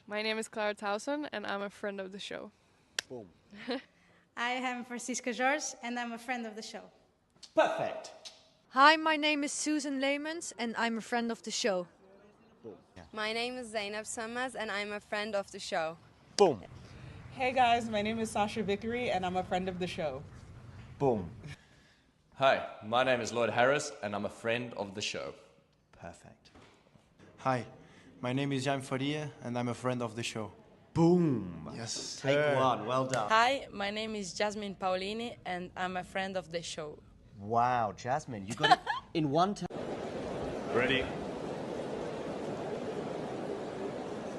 My name is Clara Towson, and I'm a friend of the show. Boom. I am Francisca George, and I'm a friend of the show. Perfect. Hi, my name is Susan Leemans, and I'm a friend of the show. Boom. Yeah. My name is Zainab Samas, and I'm a friend of the show. Boom. Hey guys, my name is Sasha Vickery, and I'm a friend of the show. Boom. Hi, my name is Lloyd Harris, and I'm a friend of the show. Perfect. Hi, my name is Jan Faria, and I'm a friend of the show. Boom. Yes. Take one. Well done. Hi, my name is Jasmine Paulini, and I'm a friend of the show. Wow, Jasmine, you got it in one time. Ready?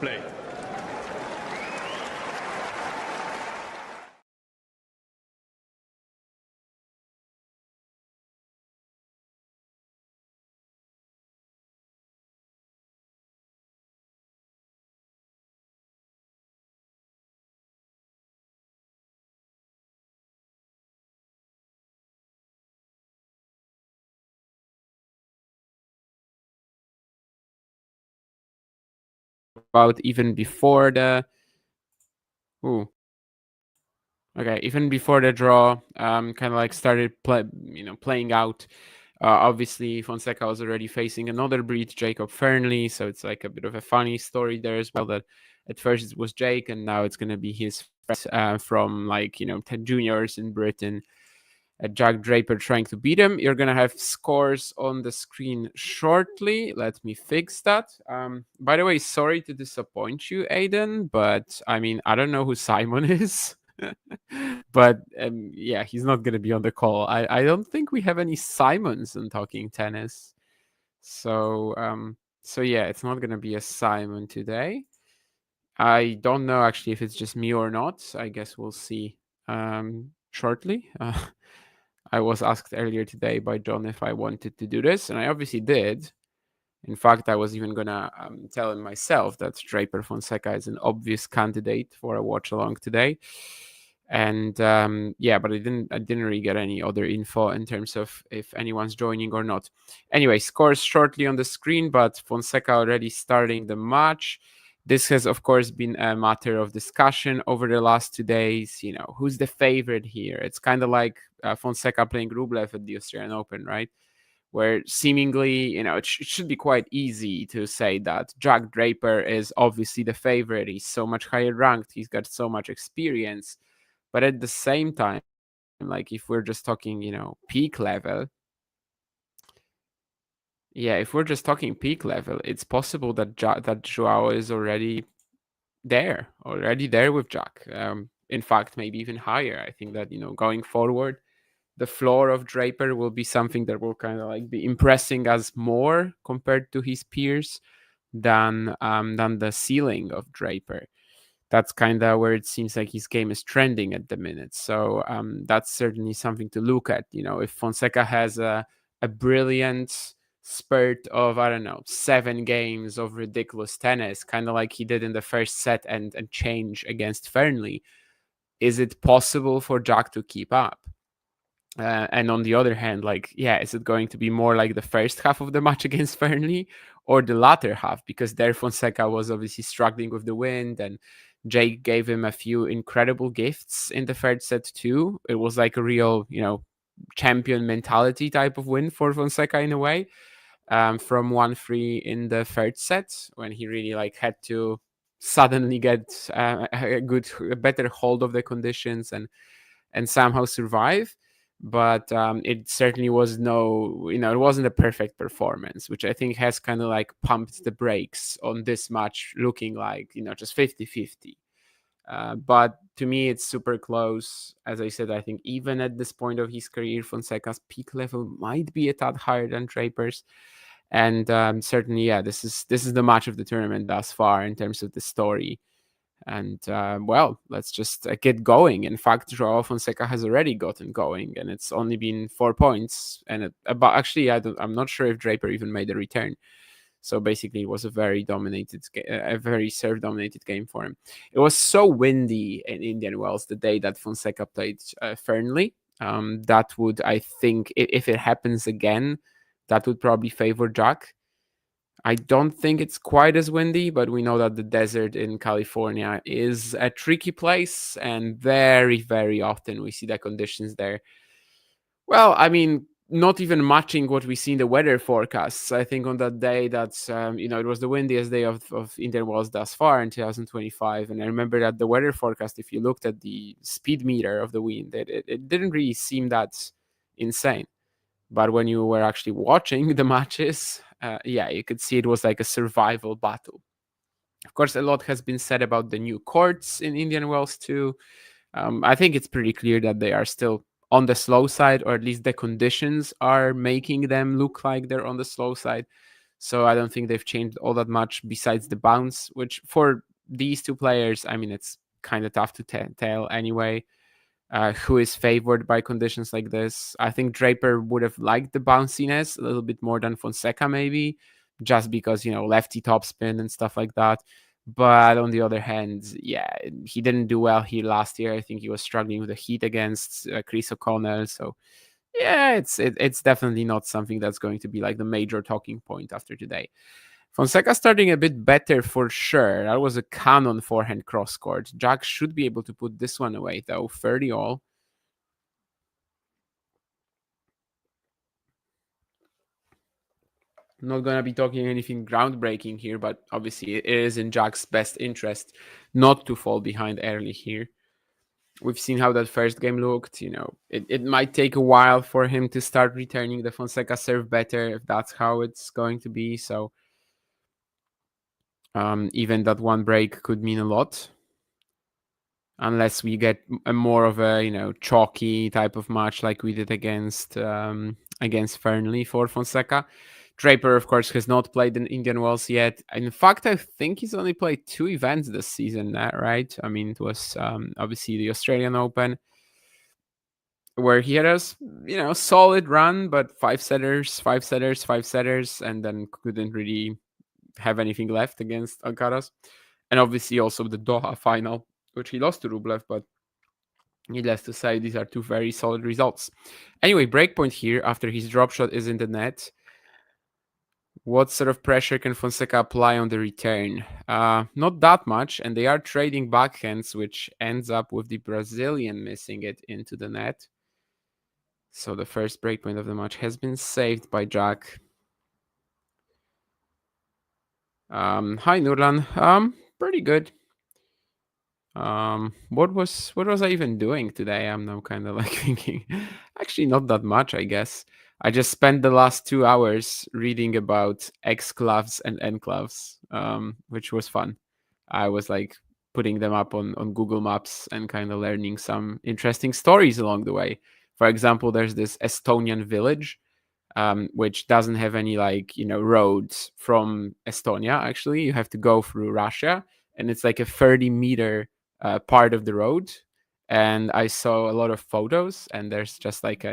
Play. About even before the even before the draw kind of like started playing out. Obviously Fonseca was already facing another breed, Jacob Fernley, so it's like a bit of a funny story there as well, that at first it was Jake and now it's going to be his friends from 10 juniors in Britain, Jack Draper, trying to beat him. You're going to have scores on the screen shortly. Let me fix that. By the way, sorry to disappoint you, Aiden, but I mean, I don't know who Simon is. But yeah, he's not going to be on the call. I don't think we have any Simons in Talking Tennis. So yeah, it's not going to be a Simon today. I don't know actually if it's just me or not. I guess we'll see shortly. I was asked earlier today by John if I wanted to do this, and I obviously did. In fact, I was even gonna tell him myself that Draper Fonseca is an obvious candidate for a watch along today. And yeah, but I didn't really get any other info in terms of if anyone's joining or not. Anyway, scores shortly on the screen, but Fonseca already starting the match. This has, of course, been a matter of discussion over the last 2 days. You know, who's the favorite here? It's kind of like Fonseca playing Rublev at the Australian Open, right? Where seemingly, it should be quite easy to say that Jack Draper is obviously the favorite. He's so much higher ranked. He's got so much experience. But at the same time, like if we're just talking, peak level, if we're just talking peak level, it's possible that that Joao is already there with Jack. In fact, maybe even higher. I think that going forward, the floor of Draper will be something that will kind of like be impressing us more compared to his peers than the ceiling of Draper. That's kind of where it seems like his game is trending at the minute. So that's certainly something to look at. If Fonseca has a brilliant spurt of, I don't know, 7 games of ridiculous tennis, kind of like he did in the first set and change against Fernley, is it possible for Jack to keep up? And on the other hand, is it going to be more like the first half of the match against Fernley or the latter half? Because there Fonseca was obviously struggling with the wind, and Jake gave him a few incredible gifts in the third set too. It was like a real, champion mentality type of win for Fonseca in a way. From 1-3 in the third set, when he really had to suddenly get a better hold of the conditions and somehow survive. But it certainly was it wasn't a perfect performance, which I think has kind of pumped the brakes on this match, looking like just 50-50. But to me, it's super close. As I said, I think even at this point of his career, Fonseca's peak level might be a tad higher than Draper's. And certainly, yeah, this is the match of the tournament thus far in terms of the story. And well, let's just get going. In fact, Joao Fonseca has already gotten going, and it's only been 4 points. And I'm not sure if Draper even made a return. So basically, it was a very serve-dominated game for him. It was so windy in Indian Wells the day that Fonseca played Fernley. That would, I think, if it happens again, that would probably favor Jack. I don't think it's quite as windy, but we know that the desert in California is a tricky place, and very, very often we see the conditions there. Well, I mean, not even matching what we see in the weather forecasts. I think on that day that's, it was the windiest day of Indian Wells thus far in 2025. And I remember that the weather forecast, if you looked at the speed meter of the wind, it didn't really seem that insane. But when you were actually watching the matches, you could see it was like a survival battle. Of course, a lot has been said about the new courts in Indian Wells too. I think it's pretty clear that they are still on the slow side, or at least the conditions are making them look like they're on the slow side. So I don't think they've changed all that much besides the bounce, which for these two players, I mean, it's kind of tough to tell anyway. Who is favored by conditions like this? I think Draper would have liked the bounciness a little bit more than Fonseca, maybe, just because, lefty topspin and stuff like that. But on the other hand, he didn't do well here last year. I think he was struggling with the heat against Chris O'Connell. So, it's definitely not something that's going to be like the major talking point after today. Fonseca starting a bit better for sure. That was a cannon forehand cross court. Jack should be able to put this one away though. 30 all. I'm not going to be talking anything groundbreaking here, but obviously it is in Jack's best interest not to fall behind early here. We've seen how that first game looked. It might take a while for him to start returning the Fonseca serve better if that's how it's going to be. So even that one break could mean a lot, unless we get a more of a chalky type of match like we did against Fernley for Fonseca. Draper, of course, has not played in Indian Wells yet. In fact, I think he's only played 2 events this season, right? I mean, it was obviously the Australian Open, where he had a solid run, but 5 setters, and then couldn't really have anything left against Alcaraz. And obviously also the Doha final, which he lost to Rublev, but needless to say, these are 2 very solid results. Anyway, breakpoint here after his drop shot is in the net. What sort of pressure can Fonseca apply on the return? Not that much, and they are trading backhands, which ends up with the Brazilian missing it into the net. So the first breakpoint of the match has been saved by Jack. Hi Nurlan. Pretty good. What was I even doing today? I'm now kind of like thinking. Actually, not that much, I guess. I just spent the last 2 hours reading about exclaves and enclaves, which was fun. I was like putting them up on Google Maps and kind of learning some interesting stories along the way. For example, there's this Estonian village, which doesn't have any roads from Estonia. Actually, you have to go through Russia, and it's like a 30-meter part of the road. And I saw a lot of photos, and there's just like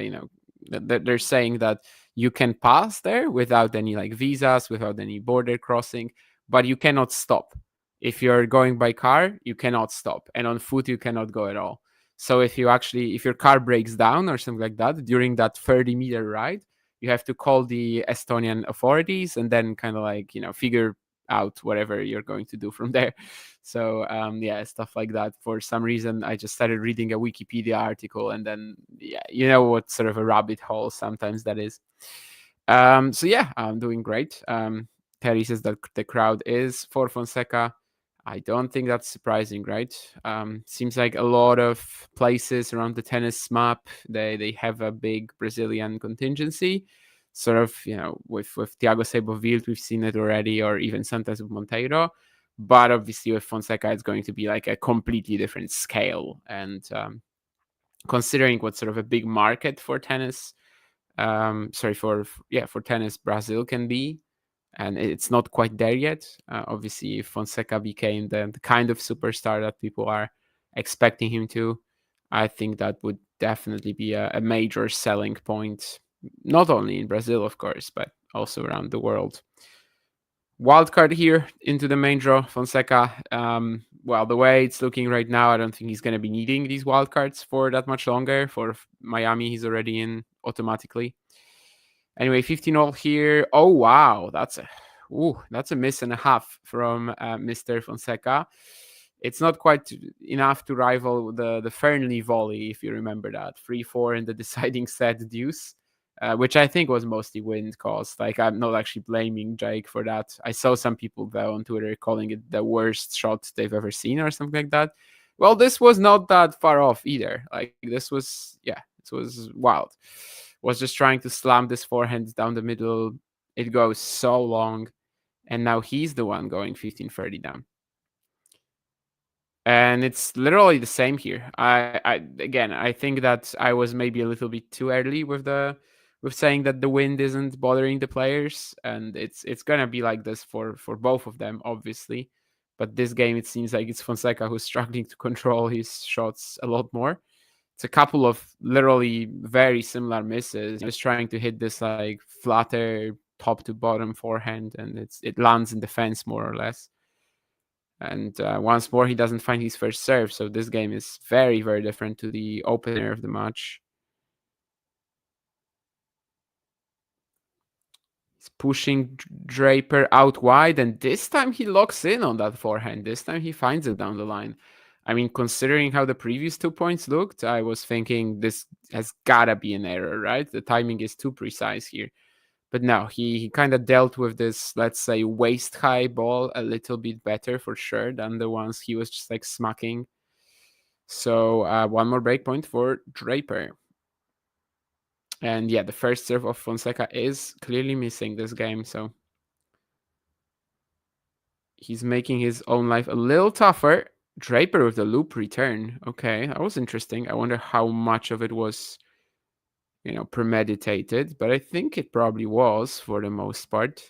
they're saying that you can pass there without any visas, without any border crossing, but you cannot stop. If you're going by car, you cannot stop, and on foot you cannot go at all. So if your car breaks down or something like that during that 30-meter ride, you have to call the Estonian authorities and then kind of figure out whatever you're going to do from there. So stuff like that. For some reason, I just started reading a Wikipedia article, and then what sort of a rabbit hole sometimes that is. I'm doing great. Terry says that the crowd is for Fonseca. I don't think that's surprising, right? Seems like a lot of places around the tennis map, they have a big Brazilian contingency. Sort of, with Thiago Seybold, we've seen it already, or even sometimes with Monteiro. But obviously with Fonseca, it's going to be like a completely different scale. And considering what sort of a big market for tennis, for tennis Brazil can be, and it's not quite there yet. Obviously, if Fonseca became the kind of superstar that people are expecting him to, I think that would definitely be a major selling point, not only in Brazil, of course, but also around the world. Wildcard here into the main draw, Fonseca. The way it's looking right now, I don't think he's going to be needing these wildcards for that much longer. For Miami, he's already in automatically. Anyway, 15 all here. Oh, wow. That's a Ooh, that's a miss and a half from Mr. Fonseca. It's not quite enough to rival the Fernley volley, if you remember that. 3-4 in the deciding set deuce, which I think was mostly wind caused. Like, I'm not actually blaming Jake for that. I saw some people, though, on Twitter calling it the worst shot they've ever seen or something like that. Well, this was not that far off either. Like, this was wild. Was just trying to slam this forehand down the middle. It goes so long. And now he's the one going 15-30 down. And it's literally the same here. I think that I was maybe a little bit too early with saying that the wind isn't bothering the players, and it's gonna be like this for both of them, obviously. But this game, it seems like it's Fonseca who's struggling to control his shots a lot more. It's a couple of literally very similar misses. He was trying to hit this like flatter top to bottom forehand, and it lands in the fence more or less. And once more, he doesn't find his first serve. So this game is very, very different to the opener of the match. He's pushing Draper out wide, and this time he locks in on that forehand. This time he finds it down the line. I mean, considering how the previous 2 points looked, I was thinking this has gotta be an error, right? The timing is too precise here. But no, he kind of dealt with this, let's say, waist-high ball a little bit better for sure than the ones he was just like smacking. So one more break point for Draper. And yeah, the first serve of Fonseca is clearly missing this game, so he's making his own life a little tougher. Draper with the loop return. Okay, that was interesting. I wonder how much of it was, premeditated, but I think it probably was for the most part.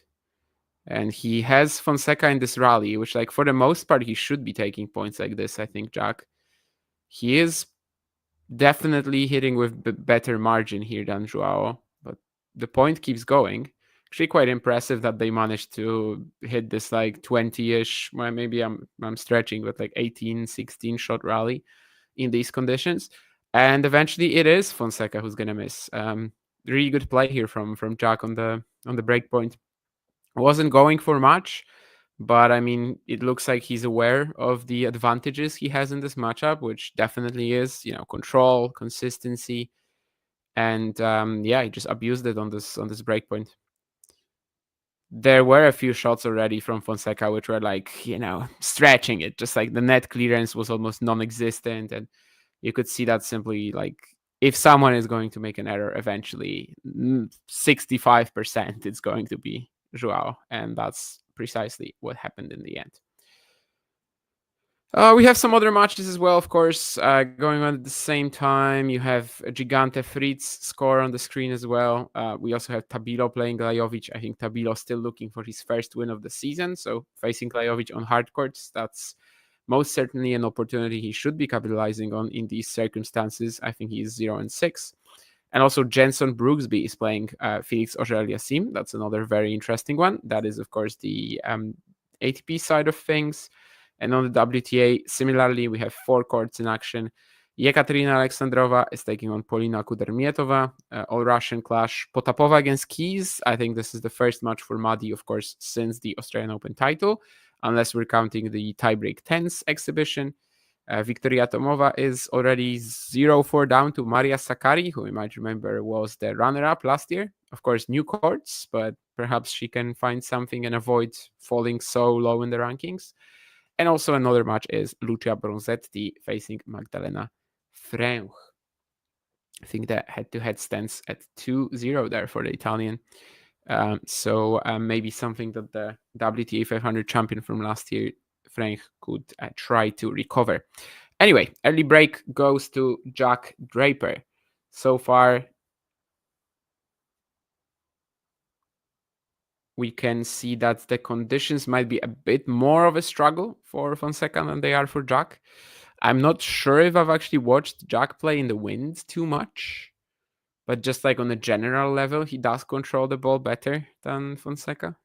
And he has Fonseca in this rally, which, like, for the most part, he should be taking points like this, I think, Jack. He is definitely hitting with better margin here than Joao, but the point keeps going. Actually, quite impressive that they managed to hit this, like, 20-ish, well, maybe I'm stretching, but like 18, 16 shot rally in these conditions. And eventually it is Fonseca who's going to miss. Really good play here from Jack on the break point. Wasn't going for much, but I mean, it looks like he's aware of the advantages he has in this matchup, which definitely is, control, consistency, and he just abused it on this breakpoint. There were a few shots already from Fonseca which were like, stretching it, just like the net clearance was almost non-existent, and you could see that simply like if someone is going to make an error eventually, 65% it's going to be Joao, and that's precisely what happened in the end. We have some other matches as well, of course, going on at the same time. You have Gigante Fritz score on the screen as well. We also have Tabilo playing Lajovic. I think Tabilo still looking for his first win of the season, so facing Lajovic on hard courts, that's most certainly an opportunity he should be capitalizing on in these circumstances. I think he's 0-6. And also Jenson Brooksby is playing Felix Auger-Aliassime. That's another very interesting one. That is, of course, the ATP side of things. And on the WTA, similarly, we have 4 courts in action. Yekaterina Alexandrova is taking on Polina Kudermetova. All-Russian clash. Potapova against Keys. I think this is the first match for Madi, of course, since the Australian Open title, unless we're counting the tiebreak 10s exhibition. Victoria Tomova is already 0-4 down to Maria Sakkari, who you might remember was the runner-up last year. Of course, new courts, but perhaps she can find something and avoid falling so low in the rankings. And also another match is Lucia Bronzetti facing Magdalena Freuch. I think that head-to-head stands at 2-0 there for the Italian. So maybe something that the WTA 500 champion from last year, Freuch, could try to recover. Anyway, early break goes to Jack Draper. So far, we can see that the conditions might be a bit more of a struggle for Fonseca than they are for Jack. I'm not sure if I've actually watched Jack play in the wind too much, but just like on a general level, he does control the ball better than Fonseca.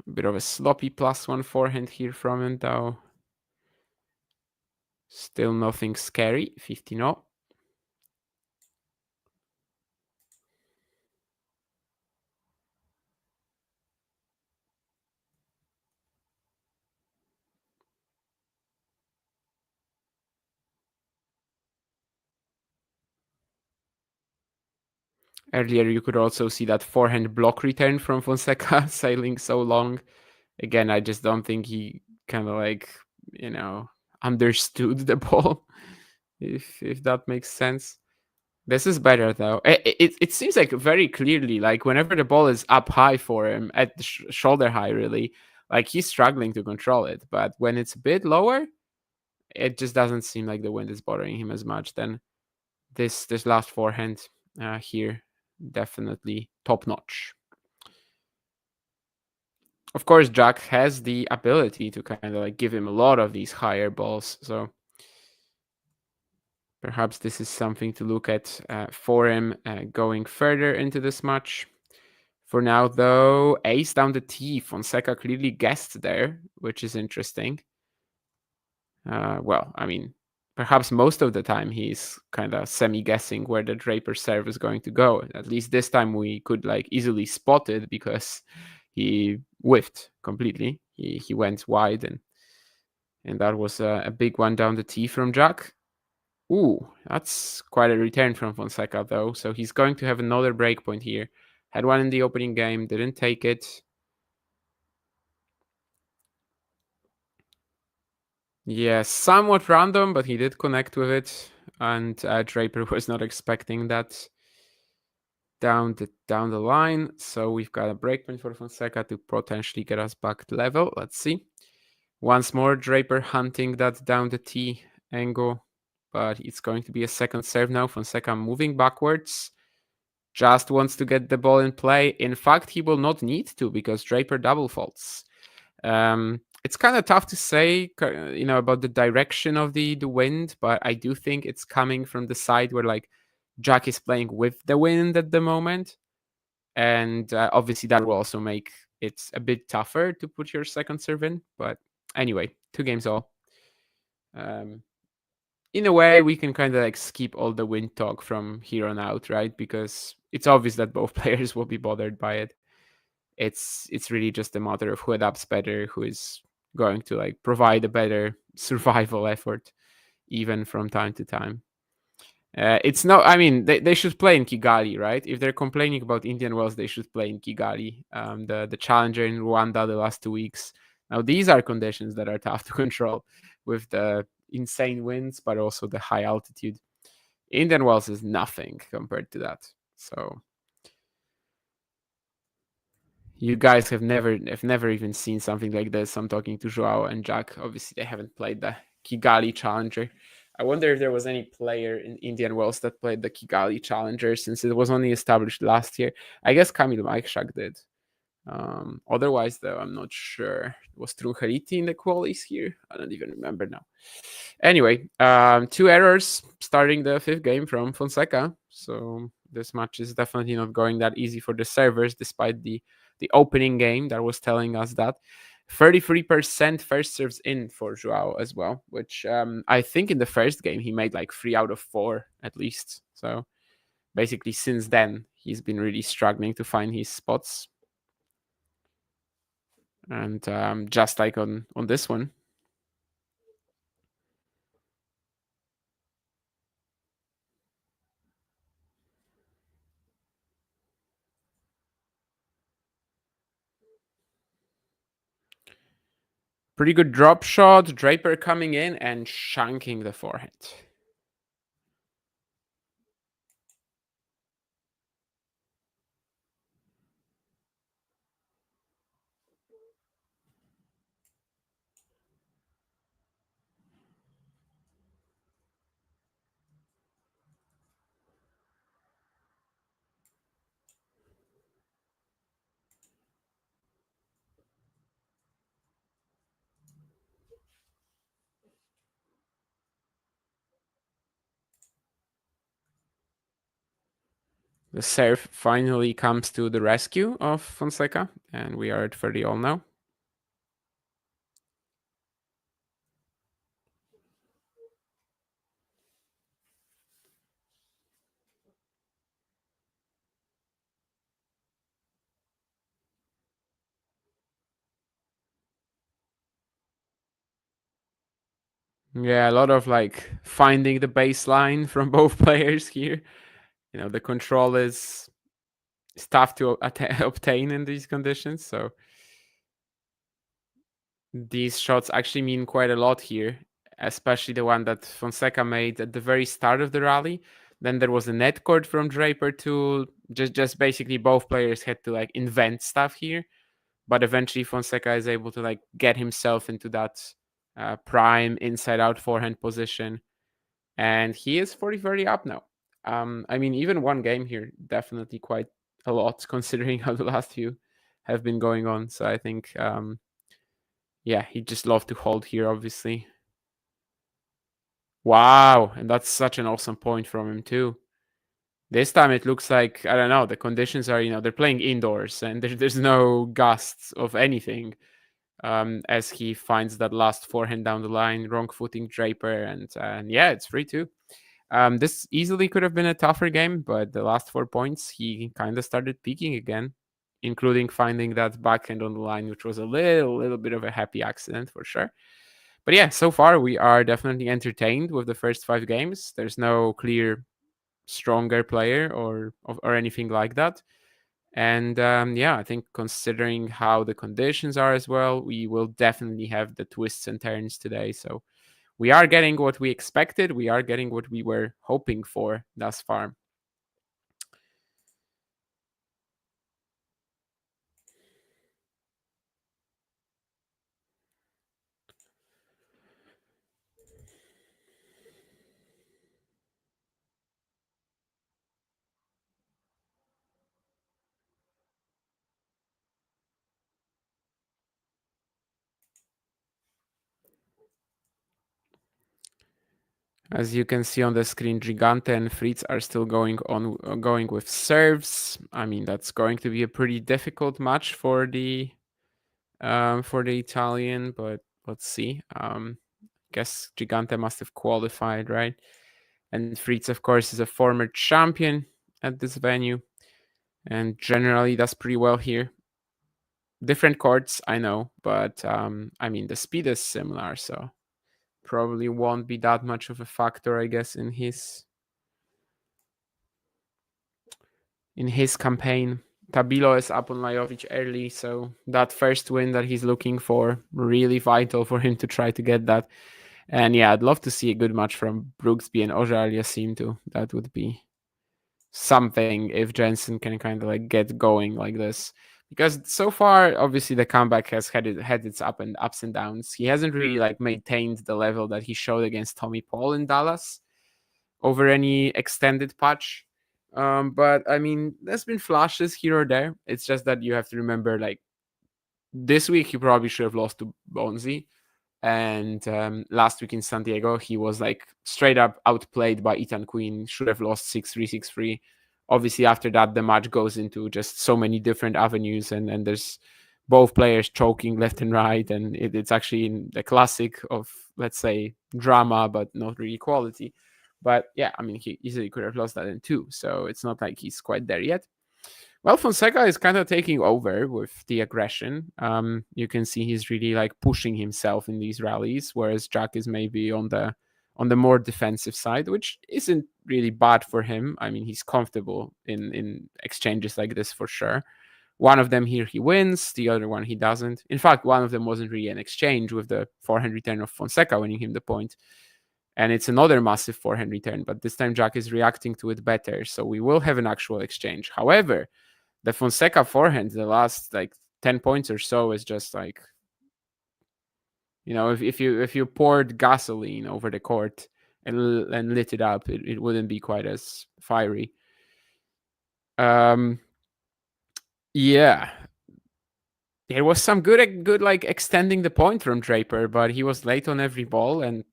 A bit of a sloppy +1 forehand here from him, though. Still nothing scary, 15-0. Earlier, you could also see that forehand block return from Fonseca sailing so long. Again, I just don't think he kind of like, understood the ball, if that makes sense. This is better though. It seems like very clearly, like whenever the ball is up high for him, at the shoulder high, really, like he's struggling to control it. But when it's a bit lower, it just doesn't seem like the wind is bothering him as much. Then this last forehand here, definitely top notch. Of course, Jack has the ability to kind of like give him a lot of these higher balls, so perhaps this is something to look at for him going further into this match. For now, though, ace down the tee. Fonseca clearly guessed there, which is interesting. Well, I mean, perhaps most of the time he's kind of semi-guessing where the Draper serve is going to go. At least this time we could like easily spot it because he whiffed completely. He went wide, and that was a big one down the tee from Jack. Ooh, that's quite a return from Fonseca, though. So he's going to have another breakpoint here. Had one in the opening game, didn't take it. Yeah, somewhat random, but he did connect with it. And Draper was not expecting that down the line. So we've got a breakpoint for Fonseca to potentially get us back to level. Let's see. Once more, Draper hunting that down the tee angle. But it's going to be a second serve now. Fonseca moving backwards. Just wants to get the ball in play. In fact, he will not need to because Draper double faults. It's kind of tough to say, about the direction of the wind, but I do think it's coming from the side where like Jack is playing with the wind at the moment, and obviously that will also make it a bit tougher to put your second serve in. But anyway, 2 games all. In a way, we can kind of like skip all the wind talk from here on out, right? Because it's obvious that both players will be bothered by it. It's really just a matter of who adapts better, who is going to like provide a better survival effort, even from time to time. It's not. I mean, they should play in Kigali, right? If they're complaining about Indian Wells, they should play in Kigali. The challenger in Rwanda the last 2 weeks. Now these are conditions that are tough to control with the insane winds, but also the high altitude. Indian Wells is nothing compared to that. So you guys have never even seen something like this. I'm talking to Joao and Jack. Obviously, they haven't played the Kigali Challenger. I wonder if there was any player in Indian Wells that played the Kigali Challenger, since it was only established last year. I guess Kamil Majchrzak did. Otherwise, though, I'm not sure. Was Truncheriti in the qualies here? I don't even remember now. Anyway, 2 errors starting the 5th game from Fonseca. So this match is definitely not going that easy for the servers, despite the opening game that was telling us that. 33% first serves in for Joao as well, which I think in the first game he made like 3 out of 4 at least. So basically since then he's been really struggling to find his spots. And just like on this one, pretty good drop shot. Draper coming in and shanking the forehand. The serve finally comes to the rescue of Fonseca, and we are at 30 all now. Yeah, a lot of like finding the baseline from both players here. The control is It's tough to obtain in these conditions. So these shots actually mean quite a lot here, especially the one that Fonseca made at the very start of the rally. Then there was a net cord from Draper too. Just basically both players had to like invent stuff here, but eventually Fonseca is able to like get himself into that prime inside out forehand position, and he is 40-30 up now. I mean, even one game here, definitely quite a lot considering how the last few have been going on. So I think, yeah, he'd just love to hold here, obviously. Wow, and that's such an awesome point from him too. This time it looks like, I don't know, the conditions are, they're playing indoors and there's no gusts of anything. As he finds that last forehand down the line, wrong footing Draper, and yeah, it's 3-2. This easily could have been a tougher game, but the last 4 points, he kind of started peaking again, including finding that backhand on the line, which was a little bit of a happy accident for sure. But yeah, so far we are definitely entertained with the first 5 games. There's no clear stronger player or anything like that. And yeah, I think considering how the conditions are as well, we will definitely have the twists and turns today. So we are getting what we expected. We are getting what we were hoping for thus far. As you can see on the screen, Gigante and Fritz are still going with serves. I mean, that's going to be a pretty difficult match for the Italian, but let's see. Guess Gigante must have qualified, right? And Fritz, of course, is a former champion at this venue and generally does pretty well here. Different courts, I know, but I mean, the speed is similar, so probably won't be that much of a factor, I guess, in his campaign. Tabilo is up on Lajovic early, so that first win that he's looking for, really vital for him to try to get that. And yeah, I'd love to see a good match from Brooksby and Oja Aliassime too. That would be something if Jensen can kind of like get going like this. Because so far, obviously, the comeback has had its ups and downs. He hasn't really like maintained the level that he showed against Tommy Paul in Dallas over any extended patch. But I mean, there's been flashes here or there. It's just that you have to remember, like, this week he probably should have lost to Bonzi. And last week in San Diego, he was like straight up outplayed by Ethan Quinn, should have lost 6-3, 6-3. Obviously, after that, the match goes into just so many different avenues, and there's both players choking left and right. And it's actually in the classic of, let's say, drama, but not really quality. But yeah, I mean, he easily could have lost that in 2. So it's not like he's quite there yet. Well, Fonseca is kind of taking over with the aggression. You can see he's really like pushing himself in these rallies, whereas Jack is maybe on the more defensive side, which isn't really bad for him. I mean, he's comfortable in exchanges like this for sure. One of them here he wins, the other one he doesn't. In fact, one of them wasn't really an exchange with the forehand return of Fonseca winning him the point. And it's another massive forehand return, but this time Jack is reacting to it better. So we will have an actual exchange. However, the Fonseca forehand, the last like 10 points or so, is just like, if you poured gasoline over the court and lit it up, it wouldn't be quite as fiery. Yeah, there was some good like extending the point from Draper, but he was late on every ball and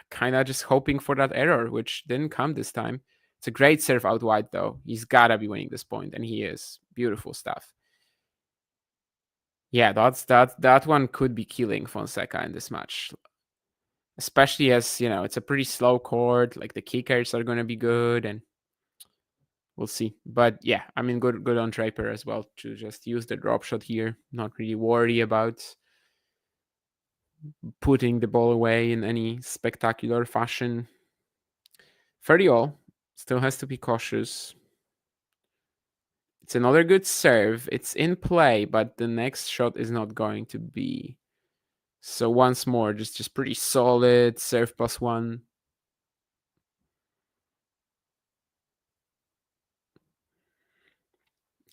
kind of just hoping for that error, which didn't come this time. It's a great serve out wide, though. He's gotta be winning this point, and he is. Beautiful stuff. Yeah, that one could be killing Fonseca in this match, especially as it's a pretty slow court. Like the kickers are going to be good, and we'll see. But yeah, I mean, good on Draper as well to just use the drop shot here, not really worry about putting the ball away in any spectacular fashion. 30 all, still has to be cautious. It's another good serve. It's in play, but the next shot is not going to be. So once more, just pretty solid serve +1.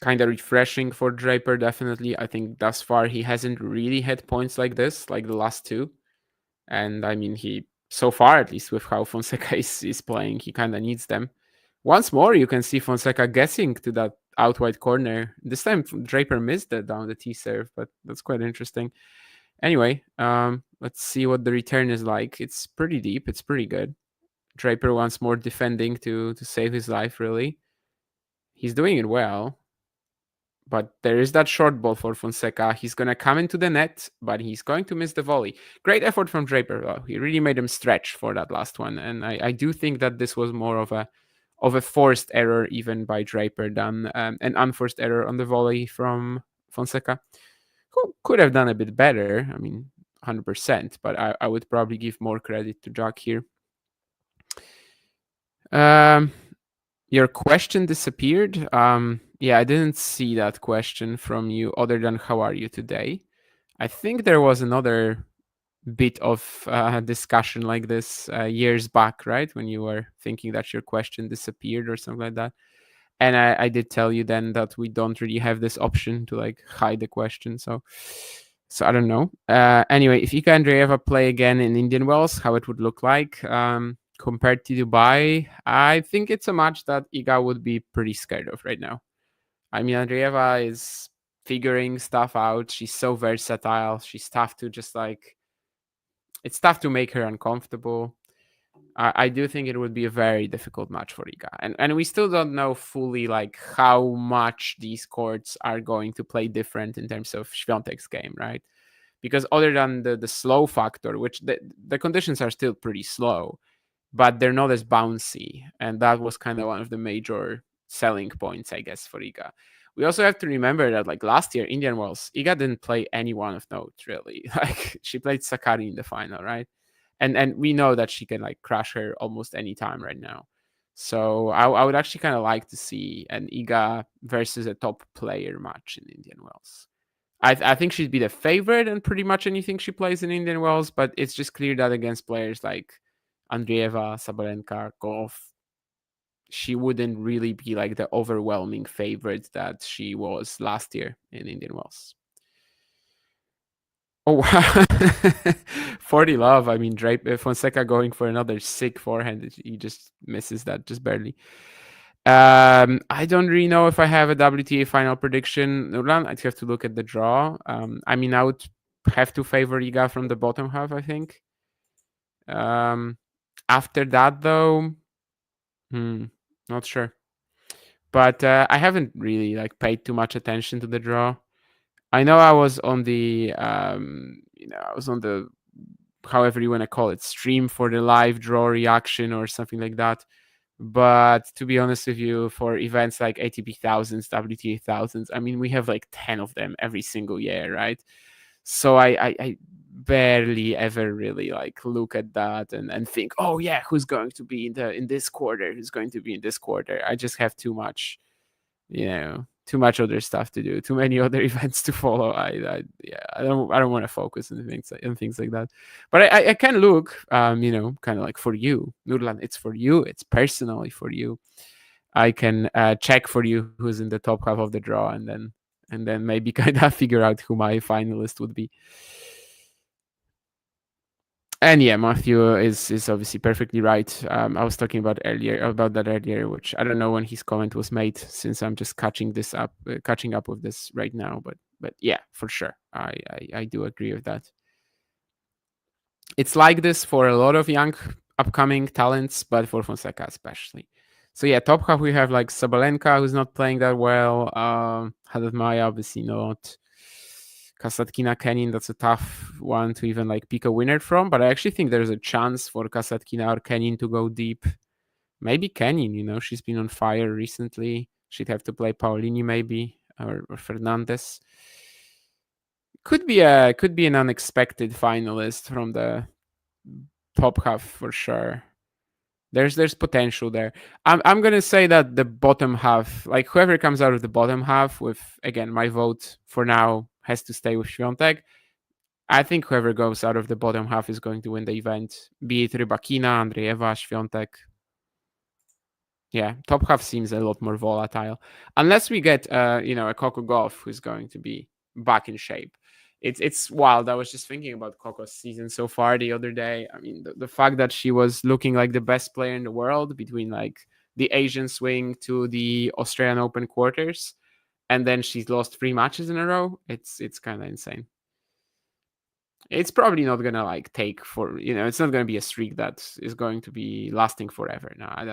Kind of refreshing for Draper, definitely. I think thus far he hasn't really had points like this, like the last two. And I mean, he, so far at least, with how Fonseca is playing, he kind of needs them. Once more, you can see Fonseca guessing to that out wide corner. This time, Draper missed it down the T serve, but that's quite interesting. Anyway, let's see what the return is like. It's pretty deep. It's pretty good. Draper once more defending to save his life, really. He's doing it well. But there is that short ball for Fonseca. He's going to come into the net, but he's going to miss the volley. Great effort from Draper, though. He really made him stretch for that last one. And I do think that this was more of a forced error even by Draper than an unforced error on the volley from Fonseca, who could have done a bit better. I mean, 100%, but I would probably give more credit to Jack here. Your question disappeared. Yeah, I didn't see that question from you other than how are you today? I think there was another bit of discussion like this years back, right? When you were thinking that your question disappeared or something like that. And I did tell you then that we don't really have this option to like hide the question. So I don't know. Anyway, if Ika and Andreeva play again in Indian Wells, how it would look like. Compared to Dubai, I think it's a match that Iga would be pretty scared of right now. I mean, Andreeva is figuring stuff out. She's so versatile. She's tough to just like, it's tough to make her uncomfortable. I do think it would be a very difficult match for Iga. And we still don't know fully like how much these courts are going to play different in terms of Świątek's game, right? Because other than the slow factor, which the conditions are still pretty slow, but they're not as bouncy. And that was kind of one of the major selling points, I guess, for Iga. We also have to remember that like last year, Indian Wells, Iga didn't play anyone of note, really. Like she played Sakari in the final, right? And we know that she can like crush her almost any time right now. So I would actually kind of like to see an Iga versus a top player match in Indian Wells. I think she'd be the favorite in pretty much anything she plays in Indian Wells, but it's just clear that against players like Andreeva, Sabalenka, Gauff, she wouldn't really be like the overwhelming favorite that she was last year in Indian Wells. Oh, wow. 40 love. I mean, Draper, Fonseca going for another sick forehand. He just misses that just barely. I don't really know if I have a WTA final prediction. Nurlan, I'd have to look at the draw. I mean, I would have to favor Iga from the bottom half, I think. After that, though, not sure. But I haven't really like paid too much attention to the draw. I know I was on the, I was on the, however you want to call it, stream for the live draw reaction or something like that. But to be honest with you, for events like ATP thousands, WTA thousands, I mean, we have like 10 of them every single year, right? So I barely ever really like look at that and think, oh yeah, who's going to be in this quarter? Who's going to be in this quarter? I just have too much, too much other stuff to do, too many other events to follow. I don't want to focus on things like that. But I can look, kind of like for you, Nurlan. It's for you. It's personally for you. I can check for you who's in the top half of the draw, and then maybe kind of figure out who my finalist would be. And yeah, Matthew is obviously perfectly right. I was talking about that earlier, which I don't know when his comment was made, since I'm just catching up with this right now. But yeah, for sure, I do agree with that. It's like this for a lot of young upcoming talents, but for Fonseca especially. So yeah, top half we have like Sabalenka, who's not playing that well. Haddad Maia, obviously not. Kasatkina, Kenin, that's a tough one to even like pick a winner from, but I actually think there's a chance for Kasatkina or Kenin to go deep. Maybe Kenin, she's been on fire recently. She'd have to play Paolini maybe, or Fernandez. Could be an unexpected finalist from the top half for sure. There's potential there. I'm gonna say that the bottom half, like whoever comes out of the bottom half, with again my vote for now has to stay with Świątek. I think whoever goes out of the bottom half is going to win the event. Be it Rybakina, Andreeva, Świątek. Yeah, top half seems a lot more volatile. Unless we get a Coco Gauff who's going to be back in shape. It's wild. I was just thinking about Coco's season so far the other day. I mean, the fact that she was looking like the best player in the world between like the Asian swing to the Australian Open quarters, and then she's lost 3 matches in a row. It's kind of insane. It's probably not gonna like take for it's not gonna be a streak that is going to be lasting forever. No, I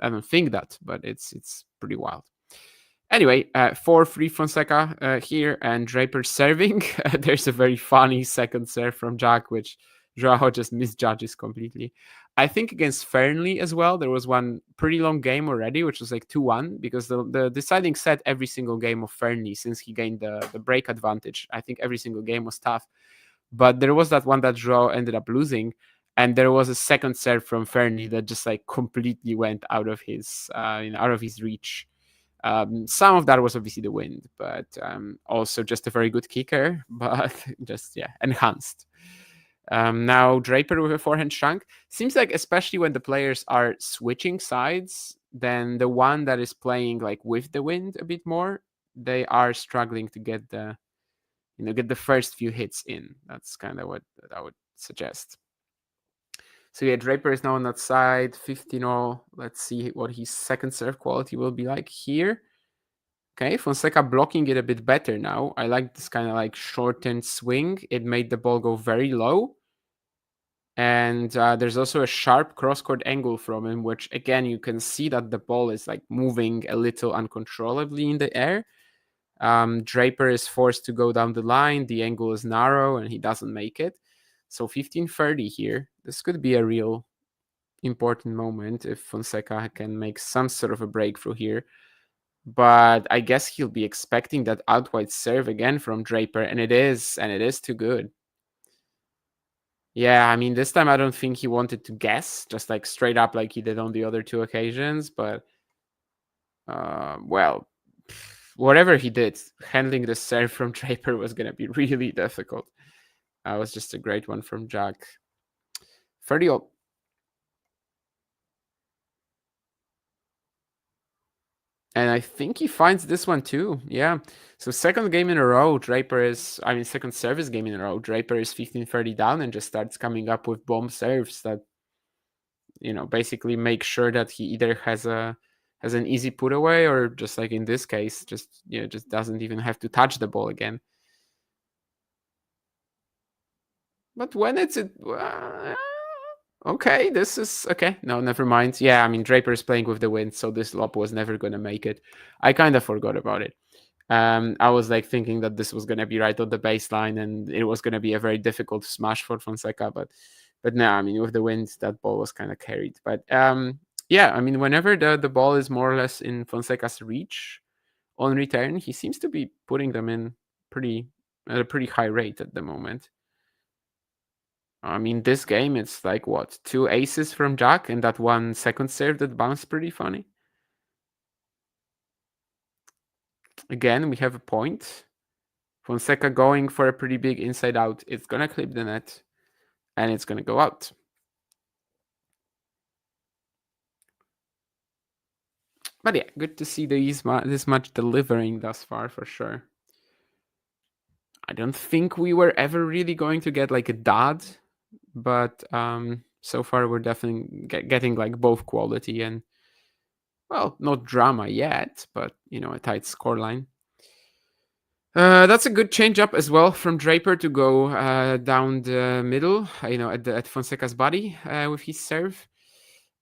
don't think that, but it's pretty wild. Anyway, 4-3 Fonseca here, and Draper serving. There's a very funny second serve from Jack, which Joao just misjudges completely. I think against Fernley as well, there was one pretty long game already, which was like 2-1, because the deciding set every single game of Fernley since he gained the break advantage. I think every single game was tough. But there was that one that Joao ended up losing, and there was a second serve from Fernley that just like completely went out of his reach. Some of that was obviously the wind, but also just a very good kicker, but just enhanced. Now Draper with a forehand shank. Seems like especially when the players are switching sides, then the one that is playing like with the wind a bit more, they are struggling to get the first few hits in. That's kind of what I would suggest. So yeah, Draper is now on that side, 15-all. Let's see what his second serve quality will be like here. Okay, Fonseca blocking it a bit better now. I like this kind of like shortened swing. It made the ball go very low. And there's also a sharp cross-court angle from him, which again, you can see that the ball is like moving a little uncontrollably in the air. Draper is forced to go down the line. The angle is narrow and he doesn't make it. So 15-30 here. This could be a real important moment if Fonseca can make some sort of a breakthrough here. But I guess he'll be expecting that out wide serve again from Draper, and it is too good. Yeah, I mean, this time I don't think he wanted to guess, just like straight up like he did on the other 2 occasions. But, well, whatever he did, handling the serve from Draper was going to be really difficult. That was just a great one from Jack. 30-all. And I think he finds this one too. Yeah. So second game in a row, second service game in a row, Draper is 15-30 down and just starts coming up with bomb serves that, basically make sure that he either has an easy put away, or just like in this case, just doesn't even have to touch the ball again. But when it's okay, this is okay. No, never mind. Yeah, I mean, Draper is playing with the wind, so this lob was never going to make it. I kind of forgot about it. I was like thinking that this was going to be right on the baseline and it was going to be a very difficult smash for Fonseca, but no, I mean, with the wind, that ball was kind of carried. But yeah, I mean, whenever the ball is more or less in Fonseca's reach on return, he seems to be putting them in at a pretty high rate at the moment. I mean, this game, it's like, what, 2 aces from Jack and that one second serve that bounced pretty funny. Again, we have a point. Fonseca going for a pretty big inside out. It's going to clip the net and it's going to go out. But yeah, good to see this much delivering thus far for sure. I don't think we were ever really going to get like a dud, but so far we're definitely getting like both quality and, well, not drama yet, but a tight scoreline. That's a good change up as well from Draper to go down the middle, at Fonseca's body with his serve.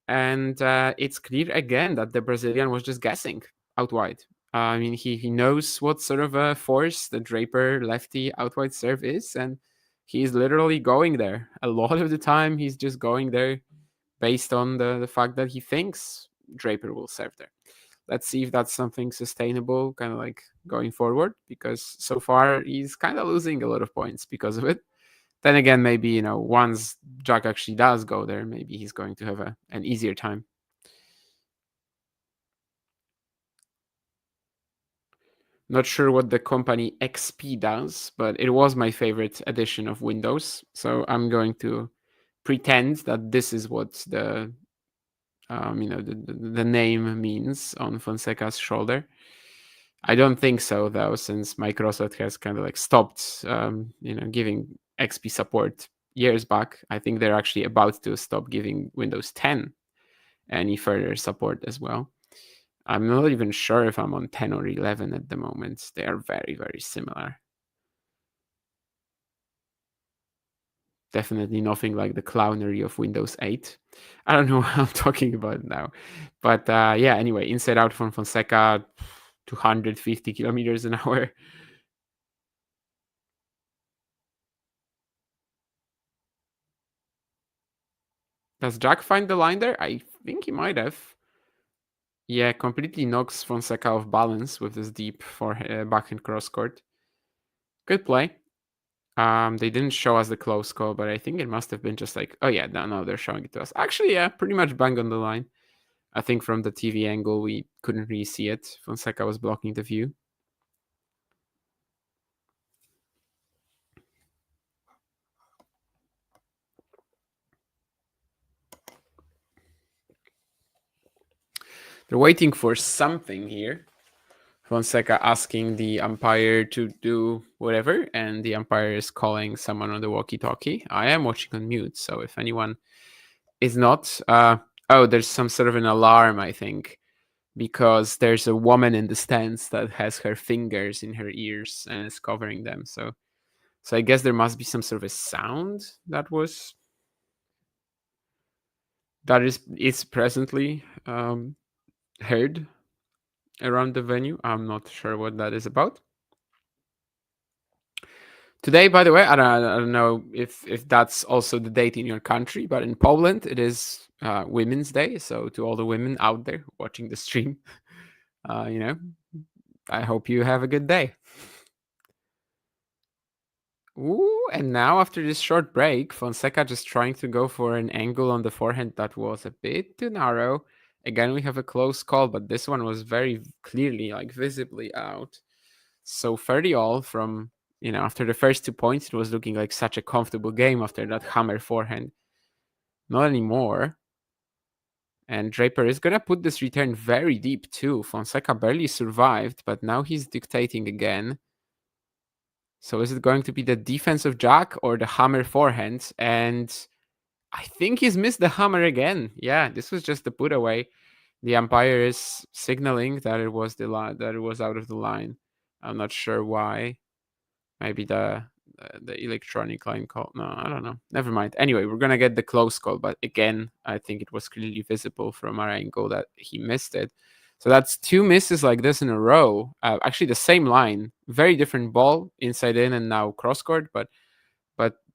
And it's clear again that the Brazilian was just guessing out wide. I mean, he knows what sort of a force the Draper lefty out wide serve is, and he's literally going there. A lot of the time, he's just going there based on the fact that he thinks Draper will serve there. Let's see if that's something sustainable, kind of like going forward, because so far he's kind of losing a lot of points because of it. Then again, maybe, you know, once Jack actually does go there, maybe he's going to have an easier time. Not sure what the company XP does, but it was my favorite edition of Windows. So I'm going to pretend that this is what the the name means on Fonseca's shoulder. I don't think so, though, since Microsoft has kind of like stopped giving XP support years back. I think they're actually about to stop giving Windows 10 any further support as well. I'm not even sure if I'm on 10 or 11 at the moment. They are very, very similar. Definitely nothing like the clownery of Windows 8. I don't know what I'm talking about now. But yeah, anyway, inside out from Fonseca, 250 kilometers an hour. Does Jack find the line there? I think he might have. Yeah, completely knocks Fonseca off balance with this deep backhand cross court. Good play. They didn't show us the close call, but I think it must have been just like, oh yeah, no, they're showing it to us. Actually, yeah, pretty much bang on the line. I think from the TV angle, we couldn't really see it. Fonseca was blocking the view. They're waiting for something here. Fonseca asking the umpire to do whatever, and the umpire is calling someone on the walkie-talkie. I am watching on mute, so if anyone is not... oh, there's some sort of an alarm, I think, because there's a woman in the stands that has her fingers in her ears and is covering them. So I guess there must be some sort of a sound that is presently heard around the venue. I'm not sure what that is about. Today, by the way, I don't know if that's also the date in your country, but in Poland it is Women's Day. So to all the women out there watching the stream, I hope you have a good day. Ooh, and now after this short break, Fonseca just trying to go for an angle on the forehand that was a bit too narrow. Again, we have a close call, but this one was very clearly, like, visibly out. So 30-all from, after the first 2 points, it was looking like such a comfortable game after that hammer forehand. Not anymore. And Draper is going to put this return very deep too. Fonseca barely survived, but now he's dictating again. So is it going to be the defensive jack or the hammer forehand? And I think he's missed the hammer again. Yeah, this was just the put away. The umpire is signaling that it was that it was out of the line. I'm not sure why. Maybe the electronic line call. No, I don't know. Never mind. Anyway, we're gonna get the close call, but again, I think it was clearly visible from our angle that he missed it. So that's 2 misses like this in a row. Actually, the same line, very different ball, inside in and now cross court, but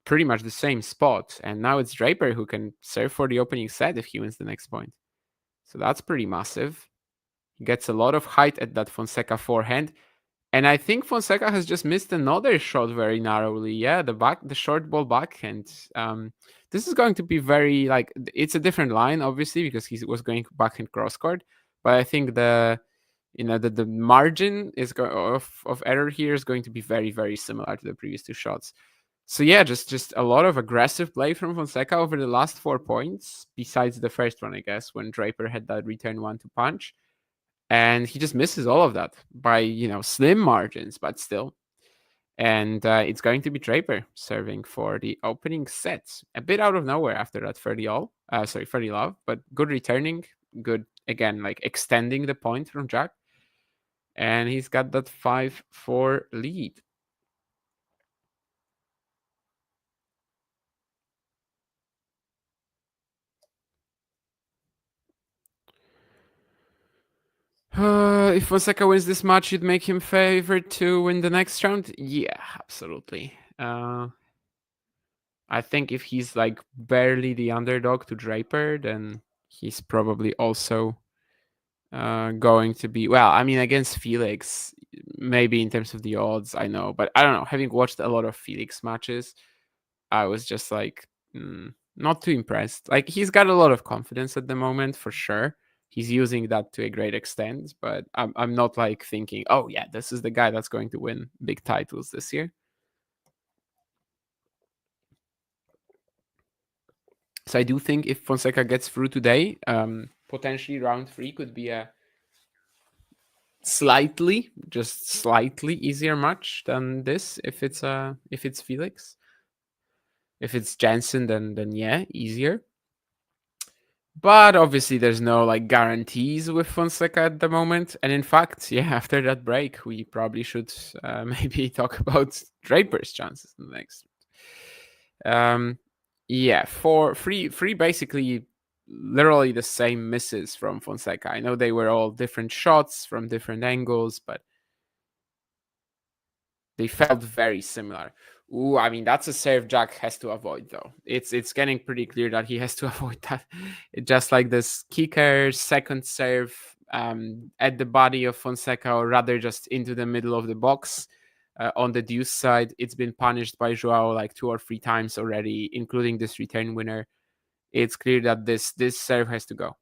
pretty much the same spot. And now it's Draper who can serve for the opening set if he wins the next point. So that's pretty massive. He gets a lot of height at that Fonseca forehand. And I think Fonseca has just missed another shot very narrowly. Yeah, the short ball backhand. This is going to be very, like, it's a different line, obviously, because he was going backhand cross court. But I think the margin is of error here is going to be very, very similar to the previous 2 shots. So yeah, just a lot of aggressive play from Fonseca over the last 4 points, besides the first one, I guess, when Draper had that return 1-2 punch. And he just misses all of that by, slim margins, but still. And it's going to be Draper serving for the opening set. A bit out of nowhere after that 30-all. 30-love, but good returning. Good, again, like extending the point from Jack. And he's got that 5-4 lead. If Fonseca wins this match, you'd make him favored to win the next round? Yeah, absolutely. I think if he's like barely the underdog to Draper, then he's probably also going to be, well, I mean, against Felix, maybe in terms of the odds, I know, but I don't know. Having watched a lot of Felix matches, I was just like, not too impressed. Like, he's got a lot of confidence at the moment, for sure. He's using that to a great extent, but I'm not like thinking, oh yeah, this is the guy that's going to win big titles this year. So I do think if Fonseca gets through today, potentially round 3 could be a just slightly easier match than this. If it's Felix, if it's Jensen, then yeah, easier. But obviously, there's no like guarantees with Fonseca at the moment. And in fact, yeah, after that break, we probably should maybe talk about Draper's chances in the next. Yeah, for three basically literally the same misses from Fonseca. I know they were all different shots from different angles, but they felt very similar. Ooh, I mean, that's a serve Jack has to avoid, though. It's getting pretty clear that he has to avoid that. Just like this kicker second serve at the body of Fonseca, or rather just into the middle of the box on the deuce side. It's been punished by Joao like 2 or 3 times already, including this return winner. It's clear that this serve has to go.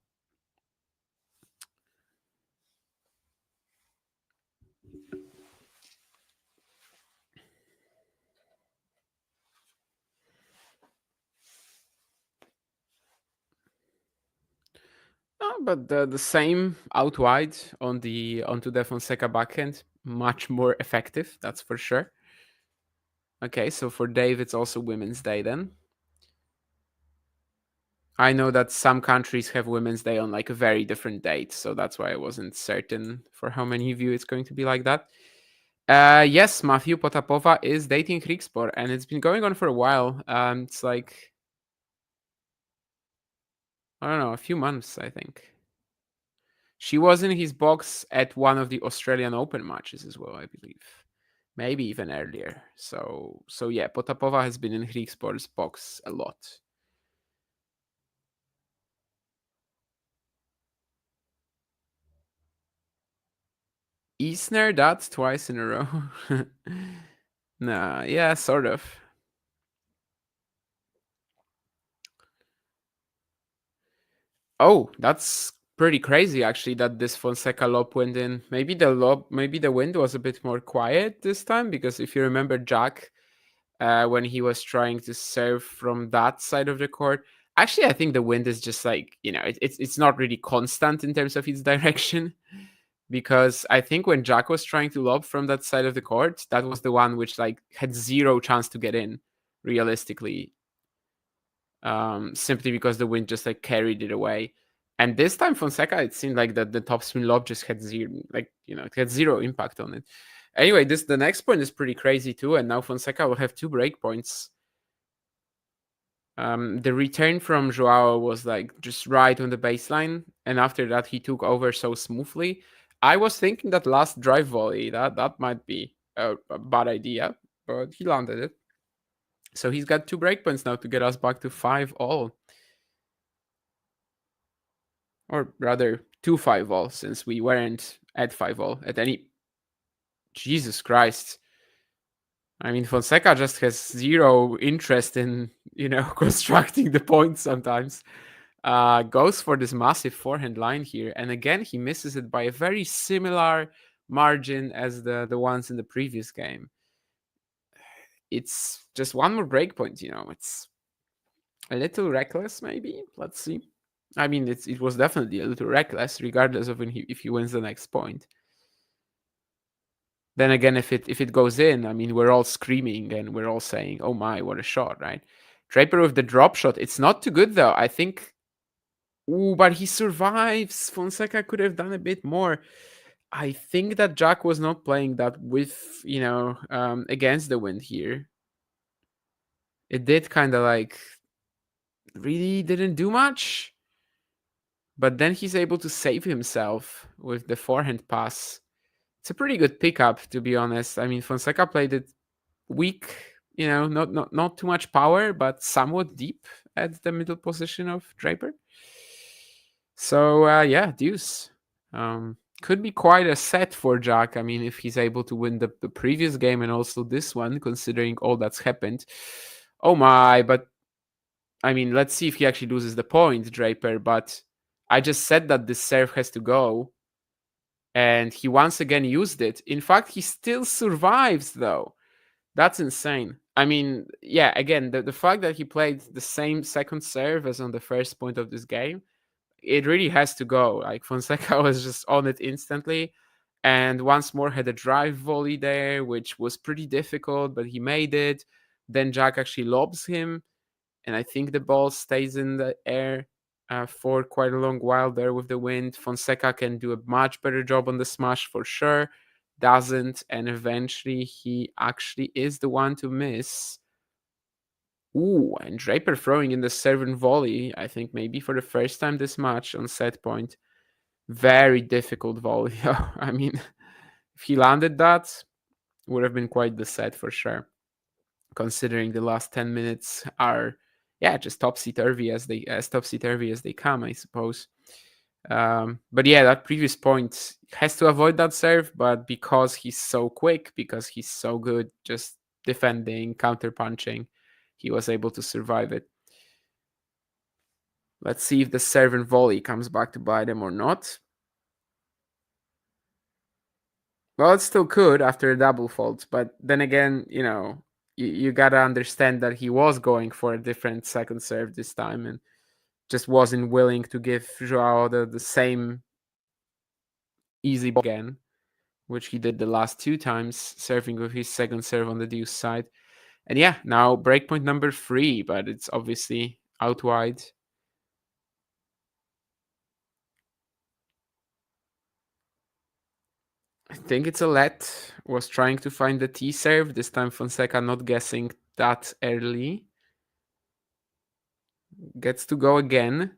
But the same out wide onto the Fonseca backhand, much more effective, that's for sure. Okay, so for Dave, it's also Women's Day then. I know that some countries have Women's Day on like a very different date, so that's why I wasn't certain for how many of you it's going to be like that. Yes, Matthew Potapova is dating Hrikspor, and it's been going on for a while. It's like, I don't know, a few months, I think. She was in his box at one of the Australian Open matches as well, I believe. Maybe even earlier. So yeah, Potapova has been in Hrikspor's box a lot. Isner that twice in a row. Nah, yeah, sort of. Oh, that's pretty crazy actually that this Fonseca lob went in. Maybe the wind was a bit more quiet this time, because if you remember Jack, when he was trying to serve from that side of the court, actually I think the wind is just like, it's not really constant in terms of its direction. Because I think when Jack was trying to lob from that side of the court, that was the one which like had zero chance to get in, realistically. Simply because the wind just like carried it away. And this time Fonseca, it seemed like that the topspin lob just had zero, it had zero impact on it. Anyway, the next point is pretty crazy too, and now Fonseca will have 2 break points. The return from Joao was like just right on the baseline, and after that he took over so smoothly. I was thinking that last drive volley, that might be a bad idea, but he landed it. So he's got 2 breakpoints now to get us back to 5-all. Or rather, 2 5-all, since we weren't at 5-all at any... Jesus Christ. I mean, Fonseca just has zero interest in, constructing the points sometimes. Goes for this massive forehand line here, and again he misses it by a very similar margin as the ones in the previous game. It's just 1 more breakpoint, it's a little reckless maybe. Let's see. I mean, it was definitely a little reckless, regardless of if he wins the next point. Then again, if it goes in, I mean, we're all screaming and we're all saying, "Oh my, what a shot!" Right? Draper with the drop shot. It's not too good though. I think. Ooh, but he survives. Fonseca could have done a bit more. I think that Jack was not playing that with, against the wind here. It did kind of like really didn't do much. But then he's able to save himself with the forehand pass. It's a pretty good pickup, to be honest. I mean, Fonseca played it weak, not too much power, but somewhat deep at the middle position of Draper. So yeah, deuce. Could be quite a set for Jack. I mean, if he's able to win the previous game and also this one, considering all that's happened. Oh my, but I mean, let's see if he actually loses the point, Draper. But I just said that this serve has to go. And he once again used it. In fact, he still survives, though. That's insane. I mean, yeah, again, the fact that he played the same second serve as on the first point of this game, it really has to go. Like, Fonseca was just on it instantly. And once more had a drive volley there, which was pretty difficult, but he made it. Then Jack actually lobs him. And I think the ball stays in the air for quite a long while there with the wind. Fonseca can do a much better job on the smash for sure. Doesn't, and eventually he actually is the one to miss. Ooh, and Draper throwing in the serve and volley, I think maybe for the first time this match on set point. Very difficult volley. I mean, if he landed that, would have been quite the set for sure. Considering the last 10 minutes are, yeah, just topsy-turvy as they come, I suppose. But yeah, that previous point has to avoid that serve, but because he's so quick, because he's so good just defending, counter-punching, he was able to survive it. Let's see if the serve and volley comes back to bite him or not. Well, it still could after a double fault, but then again, you gotta understand that he was going for a different second serve this time and just wasn't willing to give Joao the same easy ball again, which he did the last two times, serving with his second serve on the deuce side. And yeah, now breakpoint number 3, but it's obviously out wide. I think it's a let. Was trying to find the T serve. This time Fonseca not guessing that early. Gets to go again.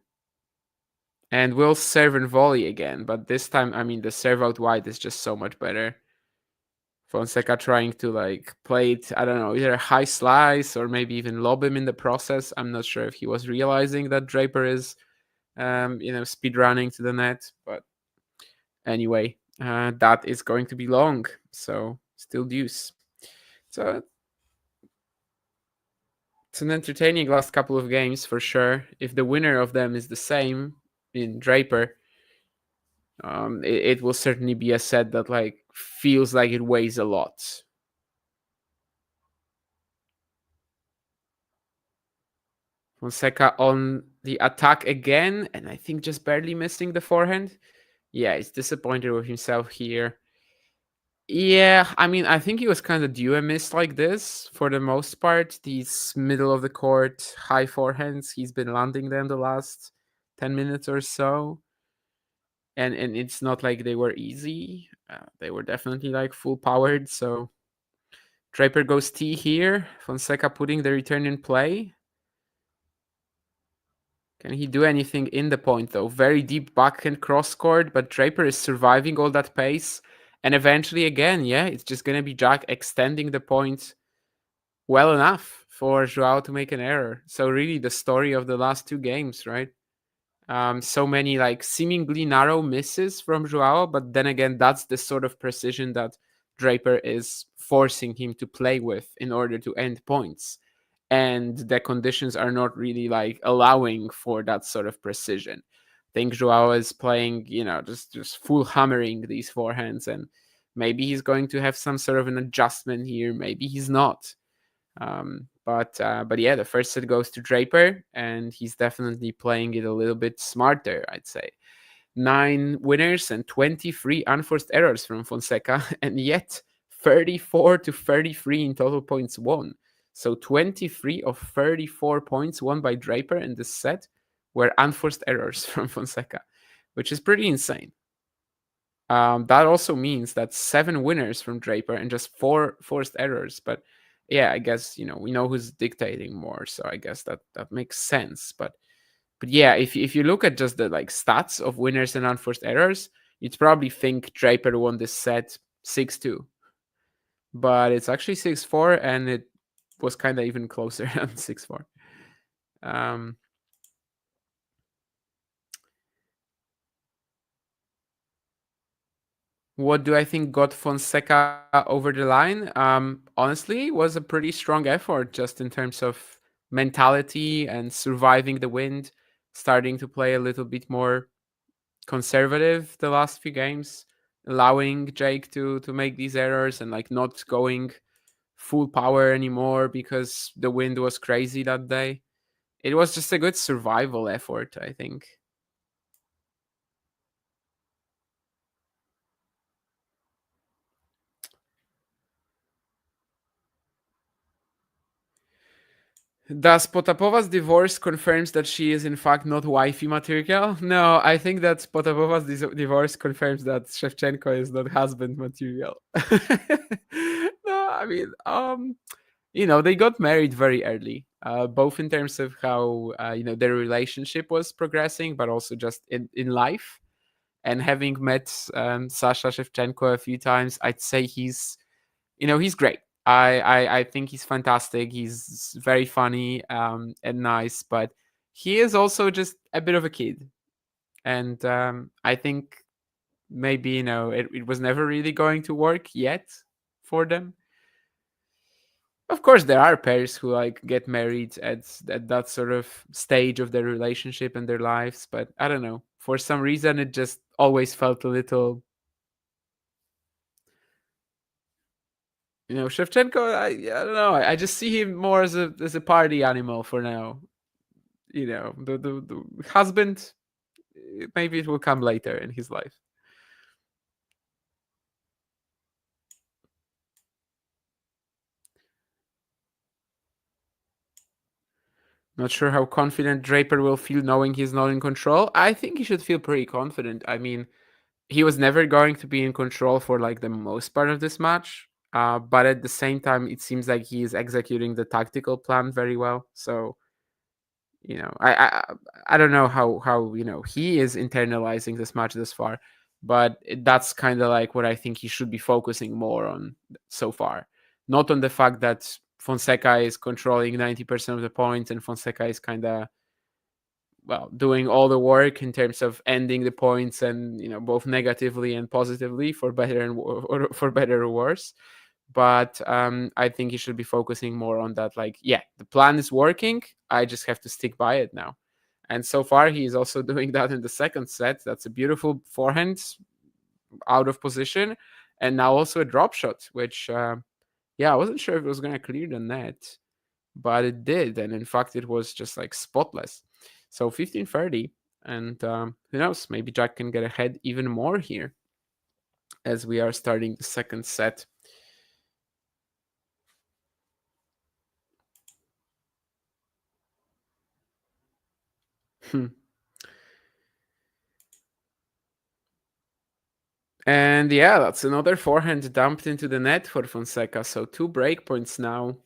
And will serve and volley again. But this time, I mean, the serve out wide is just so much better. Fonseca trying to play it, I don't know, either a high slice or maybe even lob him in the process. I'm not sure if he was realizing that Draper is, speed running to the net. But anyway, that is going to be long. So still deuce. So it's an entertaining last couple of games for sure. If the winner of them is the same in Draper, it will certainly be a set that feels like it weighs a lot. Fonseca on the attack again, and I think just barely missing the forehand. Yeah, he's disappointed with himself here. Yeah, I mean, I think he was kind of due a miss like this for the most part. These middle of the court high forehands, he's been landing them the last 10 minutes or so. And it's not like they were easy. They were definitely full powered. So Draper goes T here. Fonseca putting the return in play. Can he do anything in the point, though? Very deep backhand cross court, but Draper is surviving all that pace. And eventually, again, yeah, it's just going to be Jack extending the point well enough for Joao to make an error. So really the story of the last two games, right? So many seemingly narrow misses from Joao, but then again, that's the sort of precision that Draper is forcing him to play with in order to end points. And the conditions are not really allowing for that sort of precision. I think Joao is playing, just full hammering these forehands, and maybe he's going to have some sort of an adjustment here. Maybe he's not. But yeah, the first set goes to Draper, and he's definitely playing it a little bit smarter, I'd say. 9 winners and 23 unforced errors from Fonseca, and yet 34 to 33 in total points won. So 23 of 34 points won by Draper in this set were unforced errors from Fonseca, which is pretty insane. That also means that 7 winners from Draper and just 4 forced errors. But yeah, I guess, we know who's dictating more, so I guess that makes sense. But yeah, if you look at just the stats of winners and unforced errors, you'd probably think Draper won this set 6-2. But it's actually 6-4, and it was kind of even closer than 6-4. What do I think got Fonseca over the line? Honestly, it was a pretty strong effort just in terms of mentality and surviving the wind, starting to play a little bit more conservative the last few games, allowing Jake to make these errors and like not going full power anymore because the wind was crazy that day. It was just a good survival effort, I think. Does Potapova's divorce confirms that she is in fact not wifey material? No, I think that Potapova's divorce confirms that Shevchenko is not husband material. No, I mean, they got married very early, both in terms of how their relationship was progressing, but also just in life. And having met Sasha Shevchenko a few times, I'd say he's great. I think he's fantastic. He's very funny and nice, but he is also just a bit of a kid. And I think maybe it was never really going to work yet for them. Of course, there are pairs who like get married at that sort of stage of their relationship and their lives, but I don't know. For some reason, it just always felt a little. Shevchenko, I don't know. I just see him more as a party animal for now. The husband, maybe it will come later in his life. Not sure how confident Draper will feel knowing he's not in control. I think he should feel pretty confident. I mean, he was never going to be in control for like the most part of this match. But at the same time, it seems like he is executing the tactical plan very well. So, I don't know how he is internalizing this match this far, but that's kind of like what I think he should be focusing more on so far. Not on the fact that Fonseca is controlling 90% of the points and Fonseca is kind of doing all the work in terms of ending the points and both negatively and positively for better or for better or worse. But I think he should be focusing more on that. Like, yeah, the plan is working. I just have to stick by it now. And so far, he is also doing that in the second set. That's a beautiful forehand out of position, and now also a drop shot, which I wasn't sure if it was going to clear the net, but it did, and in fact, it was just like spotless. So 15-30, and who knows? Maybe Jack can get ahead even more here as we are starting the second set. And yeah, that's another forehand dumped into the net for Fonseca. So 2 breakpoints now.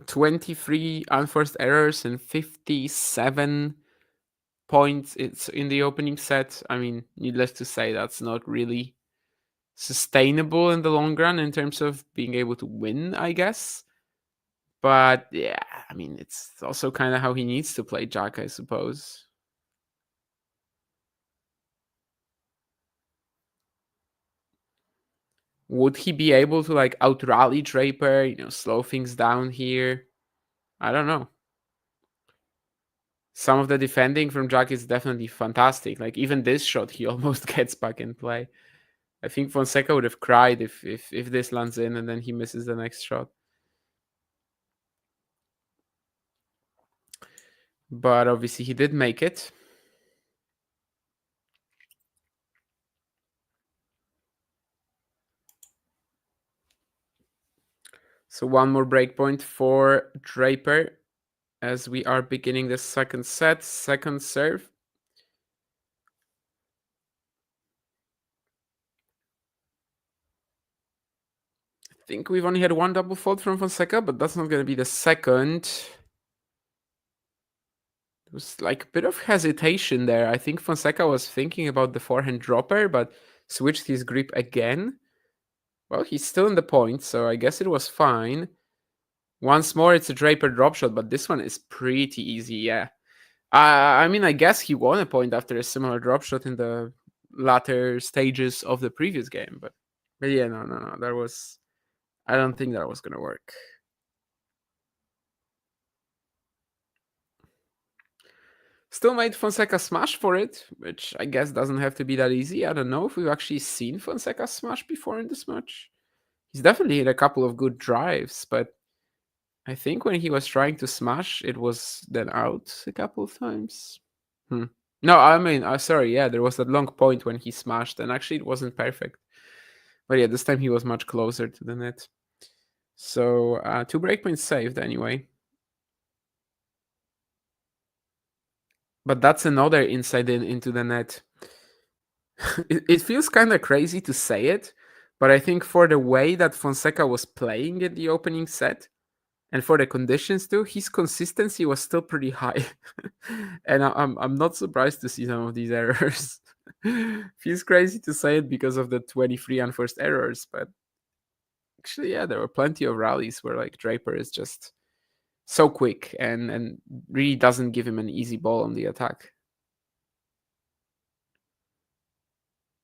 23 unforced errors and 57 points it's in the opening set. I mean, needless to say, that's not really sustainable in the long run in terms of being able to win, I guess. But yeah, I mean, it's also kind of how he needs to play Jack, I suppose. Would he be able to like out rally Draper, slow things down here? I don't know. Some of the defending from Jack is definitely fantastic. Like even this shot, he almost gets back in play. I think Fonseca would have cried if this lands in and then he misses the next shot. But obviously he did make it. So one more breakpoint for Draper as we are beginning the second set, second serve. I think we've only had one double fault from Fonseca, but that's not going to be the second. There was like a bit of hesitation there. I think Fonseca was thinking about the forehand dropper, but switched his grip again. Well, he's still in the point, so I guess it was fine. Once more, it's a Draper drop shot, but this one is pretty easy, yeah. I mean, I guess he won a point after a similar drop shot in the latter stages of the previous game, but yeah, no. That was. I don't think that was gonna work. Still made Fonseca smash for it, which I guess doesn't have to be that easy. I don't know if we've actually seen Fonseca smash before in this match. He's definitely hit a couple of good drives, but I think when he was trying to smash, it was then out a couple of times. No, I mean, sorry, yeah, there was that long point when he smashed, and actually it wasn't perfect. But yeah, this time he was much closer to the net. So 2 breakpoints saved anyway. But that's another inside in into the net. It feels kind of crazy to say it, but I think for the way that Fonseca was playing in the opening set, and for the conditions too, his consistency was still pretty high. And I'm not surprised to see some of these errors. Feels crazy to say it because of the 23 unforced errors, but actually, yeah, there were plenty of rallies where like Draper is just so quick and really doesn't give him an easy ball on the attack.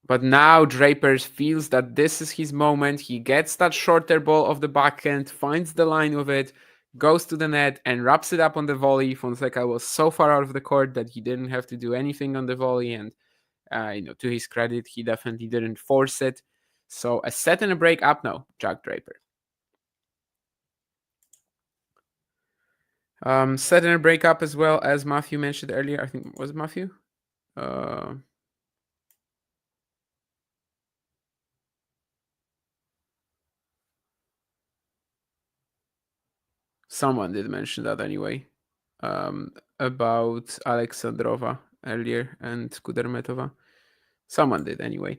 But now Draper feels that this is his moment. He gets that shorter ball off the backhand, finds the line with it, goes to the net, and wraps it up on the volley. Fonseca was so far out of the court that he didn't have to do anything on the volley. And to his credit, he definitely didn't force it. So a set and a break up now, Jack Draper. Set and a break up as well, as Matthew mentioned earlier. I think was it Matthew? Someone did mention that anyway, about Alexandrova earlier and Kudermetova. Someone did anyway.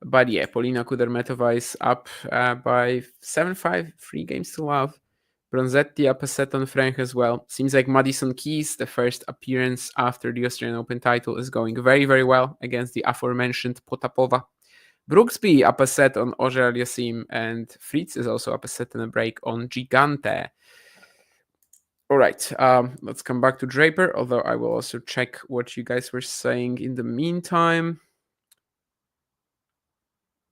But yeah, Polina Kudermetova is up by 7-5, 3 games to love. Bronzetti up a set on Frank as well. Seems like Madison Keys, the first appearance after the Australian Open title, is going very, very well against the aforementioned Potapova. Brooksby up a set on Oger Aliassime, and Fritz is also up a set and a break on Gigante. All right, let's come back to Draper, although I will also check what you guys were saying in the meantime.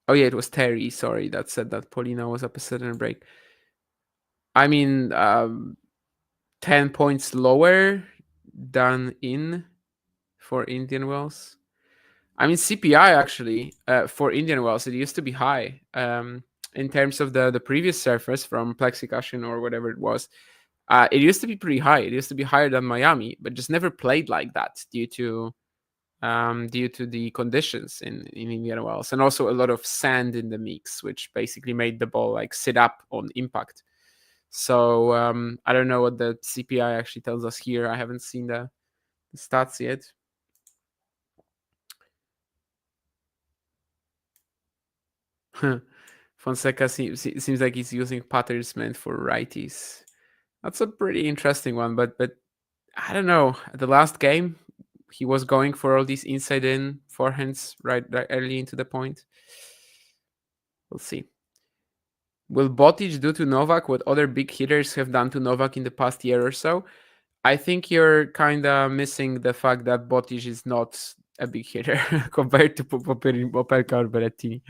Oh yeah, it was Terry, sorry, that said that Polina was up a set and a break. I mean, 10 points lower than in for Indian Wells. I mean, CPI actually, for Indian Wells, it used to be high. In terms of the previous surface from Plexicushion or whatever it was, it used to be pretty high. It used to be higher than Miami, but just never played like that due to the conditions in Indian Wells, and also a lot of sand in the mix, which basically made the ball like sit up on impact. So I don't know what the CPI actually tells us here. I haven't seen the stats yet. Fonseca seems like he's using patterns meant for righties. That's a pretty interesting one, but I don't know. The last game, he was going for all these inside in forehands right early into the point. We'll see. Will Botic do to Novak what other big hitters have done to Novak in the past year or so? I think you're kind of missing the fact that Botic is not a big hitter compared to Popelka or Berrettini.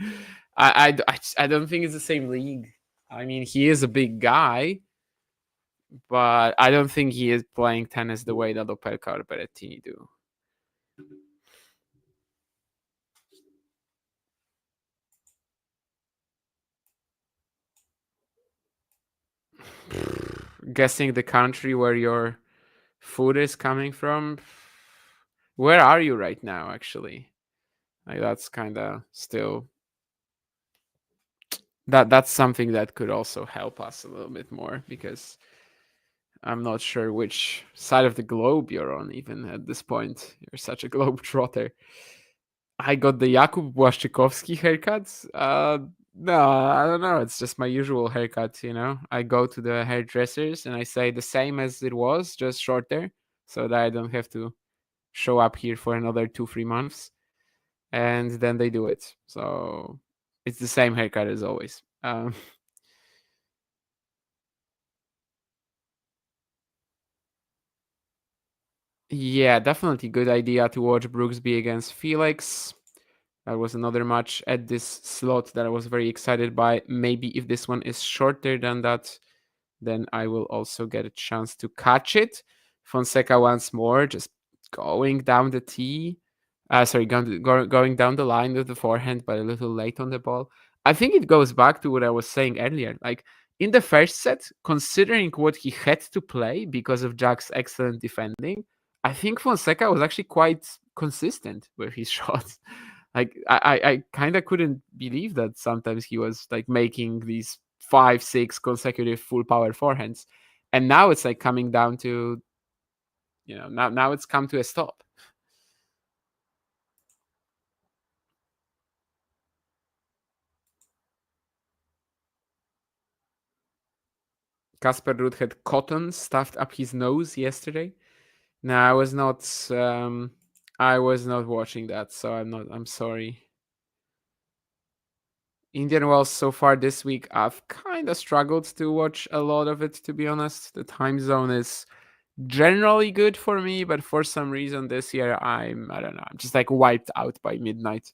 I don't think it's the same league. I mean, he is a big guy, but I don't think he is playing tennis the way that Opelka or Berrettini do. Guessing the country where your food is coming from. Where are you right now, actually? Like, that's kind of still... That's something that could also help us a little bit more, because I'm not sure which side of the globe you're on even at this point. You're such a globetrotter. I got the Jakub Błaszczykowski haircut. No, I don't know. It's just my usual haircut, you know. I go to the hairdressers and I say the same as it was, just shorter, so that I don't have to show up here for another 2-3 months. And then they do it. So it's the same haircut as always. Yeah, definitely good idea to watch Brooksby against Felix. That was another match at this slot that I was very excited by. Maybe if this one is shorter than that, then I will also get a chance to catch it. Fonseca once more, just going down the tee. Going down the line with the forehand, but a little late on the ball. I think it goes back to what I was saying earlier. Like in the first set, considering what he had to play because of Jack's excellent defending, I think Fonseca was actually quite consistent with his shots. Like I kind of couldn't believe that sometimes he was like making these 5, 6 consecutive full power forehands, and now it's like coming down to, now it's come to a stop. Casper Ruud had cotton stuffed up his nose yesterday. No, I was not. I was not watching that, so I'm sorry. Indian Wells so far this week, I've kind of struggled to watch a lot of it, to be honest. The time zone is generally good for me, but for some reason this year I don't know, I'm just like wiped out by midnight.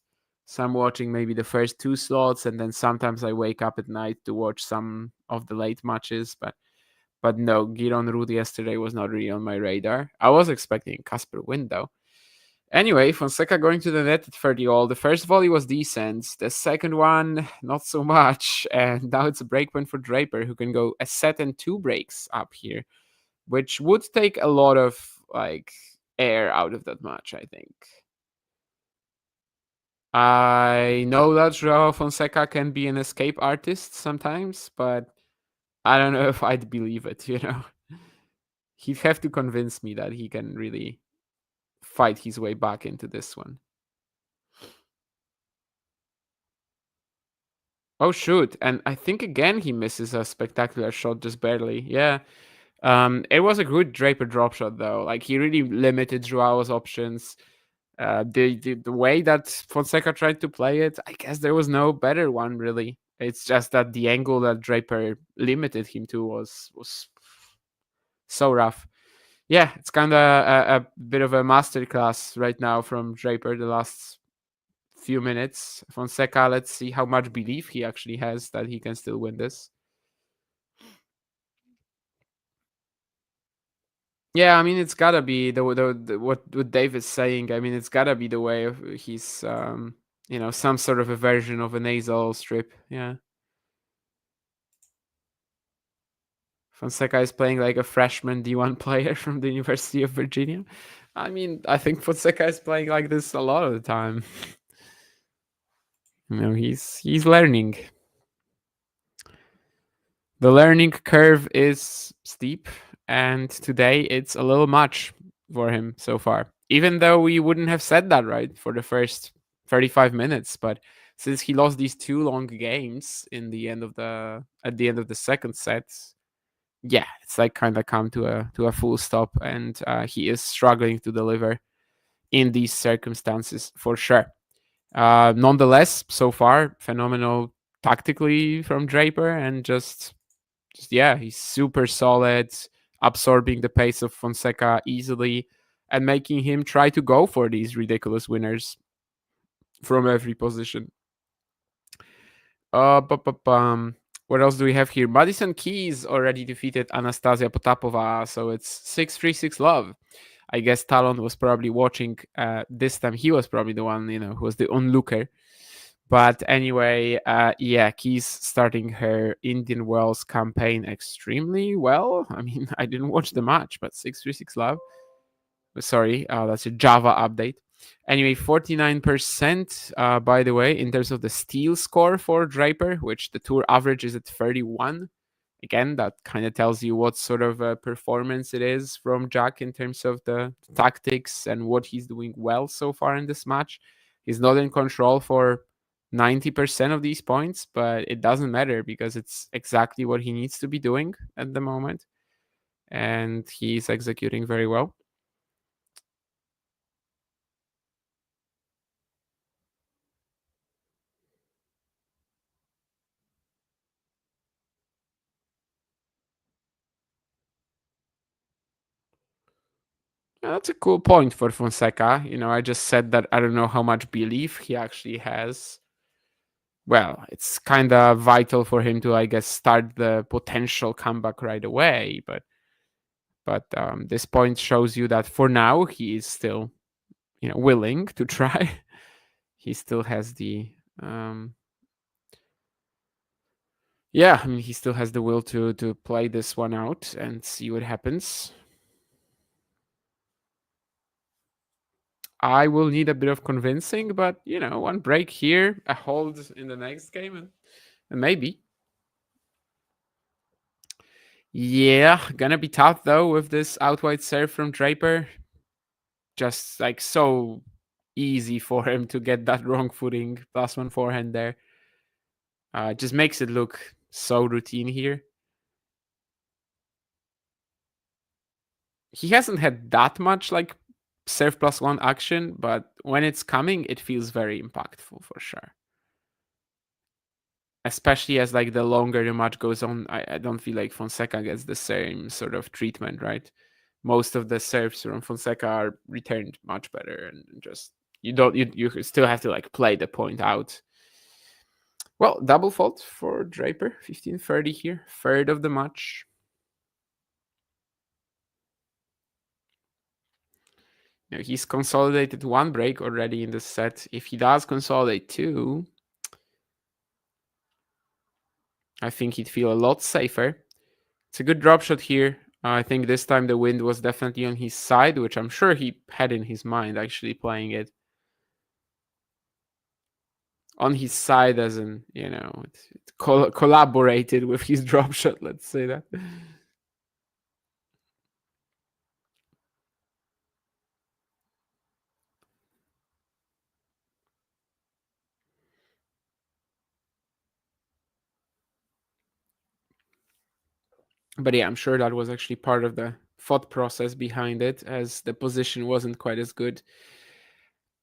So I'm watching maybe the first 2 slots, and then sometimes I wake up at night to watch some of the late matches. But no, Giron Ruud yesterday was not really on my radar. I was expecting Casper win though. Anyway, Fonseca going to the net at 30 all. The first volley was decent. The second one, not so much. And now it's a break point for Draper, who can go a set and 2 breaks up here, which would take a lot of like air out of that match, I think. I know that Joao Fonseca can be an escape artist sometimes, but I don't know if I'd believe it, He'd have to convince me that he can really fight his way back into this one. Oh, shoot. And I think again he misses a spectacular shot just barely. Yeah. It was a good Draper drop shot, though. Like, he really limited Joao's options. The way that Fonseca tried to play it, I guess there was no better one, really. It's just that the angle that Draper limited him to was so rough. Yeah, it's kind of a bit of a masterclass right now from Draper the last few minutes. Fonseca, let's see how much belief he actually has that he can still win this. Yeah, I mean, it's gotta be the what Dave is saying. I mean, it's gotta be the way of he's some sort of a version of a nasal strip. Yeah, Fonseca is playing like a freshman D1 player from the University of Virginia. I mean, I think Fonseca is playing like this a lot of the time. He's learning. The learning curve is steep, and today it's a little much for him so far. Even though we wouldn't have said that, right, for the first 35 minutes, but since he lost these 2 long games at the end of the second set, yeah, it's like kind of come to a full stop, and he is struggling to deliver in these circumstances for sure. Nonetheless, so far, phenomenal tactically from Draper, and just yeah, he's super solid, absorbing the pace of Fonseca easily and making him try to go for these ridiculous winners from every position. What else do we have here? Madison Keys already defeated Anastasia Potapova, so it's 6-3, 6 love. I guess Talon was probably watching this time. He was probably the one, who was the onlooker. But anyway, yeah, Keys starting her Indian Wells campaign extremely well. I mean, I didn't watch the match, but 6-3, 6 love. Sorry, that's a Java update. Anyway, 49%, by the way, in terms of the steal score for Draper, which the tour average is at 31. Again, that kind of tells you what sort of a performance it is from Jack in terms of the tactics and what he's doing well so far in this match. He's not in control for 90% of these points, but it doesn't matter because it's exactly what he needs to be doing at the moment. And he's executing very well. That's a cool point for Fonseca. I just said that I don't know how much belief he actually has. Well, it's kind of vital for him to, I guess, start the potential comeback right away. But this point shows you that for now he is still, willing to try. He still has the yeah, I mean, he still has the will to play this one out and see what happens. I will need a bit of convincing, but one break here, a hold in the next game, and maybe. Yeah, gonna be tough though with this out wide serve from Draper. Just like so easy for him to get that wrong footing +1 forehand there. Just makes it look so routine here. He hasn't had that much like serve +1 action, but when it's coming, it feels very impactful for sure. Especially as like the longer the match goes on, I don't feel like Fonseca gets the same sort of treatment, right? Most of the serves from Fonseca are returned much better, and just you still have to like play the point out. Well, double fault for Draper, 15-30 here, third of the match. He's consolidated one break already in the set. If he does consolidate two, I think he'd feel a lot safer. It's a good drop shot here. I think this time the wind was definitely on his side, which I'm sure he had in his mind actually playing it. On his side as in, it collaborated with his drop shot, let's say that. But yeah, I'm sure that was actually part of the thought process behind it, as the position wasn't quite as good.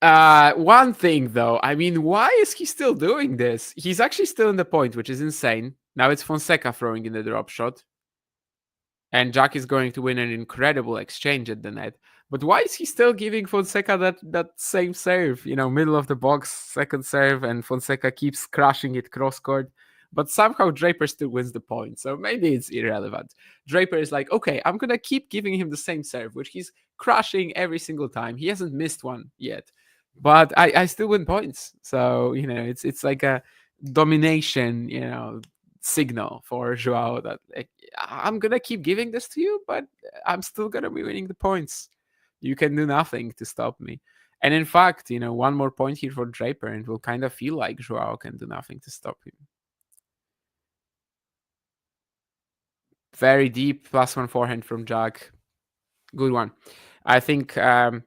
One thing though, I mean, why is he still doing this? He's actually still in the point, which is insane. Now it's Fonseca throwing in the drop shot. And Jack is going to win an incredible exchange at the net. But why is he still giving Fonseca that same serve? Middle of the box, second serve, and Fonseca keeps crashing it cross court. But somehow Draper still wins the point. So maybe it's irrelevant. Draper is like, okay, I'm going to keep giving him the same serve, which he's crashing every single time. He hasn't missed one yet. But I still win points. So, it's like a domination, signal for Joao that like, I'm going to keep giving this to you, but I'm still going to be winning the points. You can do nothing to stop me. And in fact, one more point here for Draper, and it will kind of feel like Joao can do nothing to stop him. Very deep +1 forehand from Jack. Good one. I think, Fonseca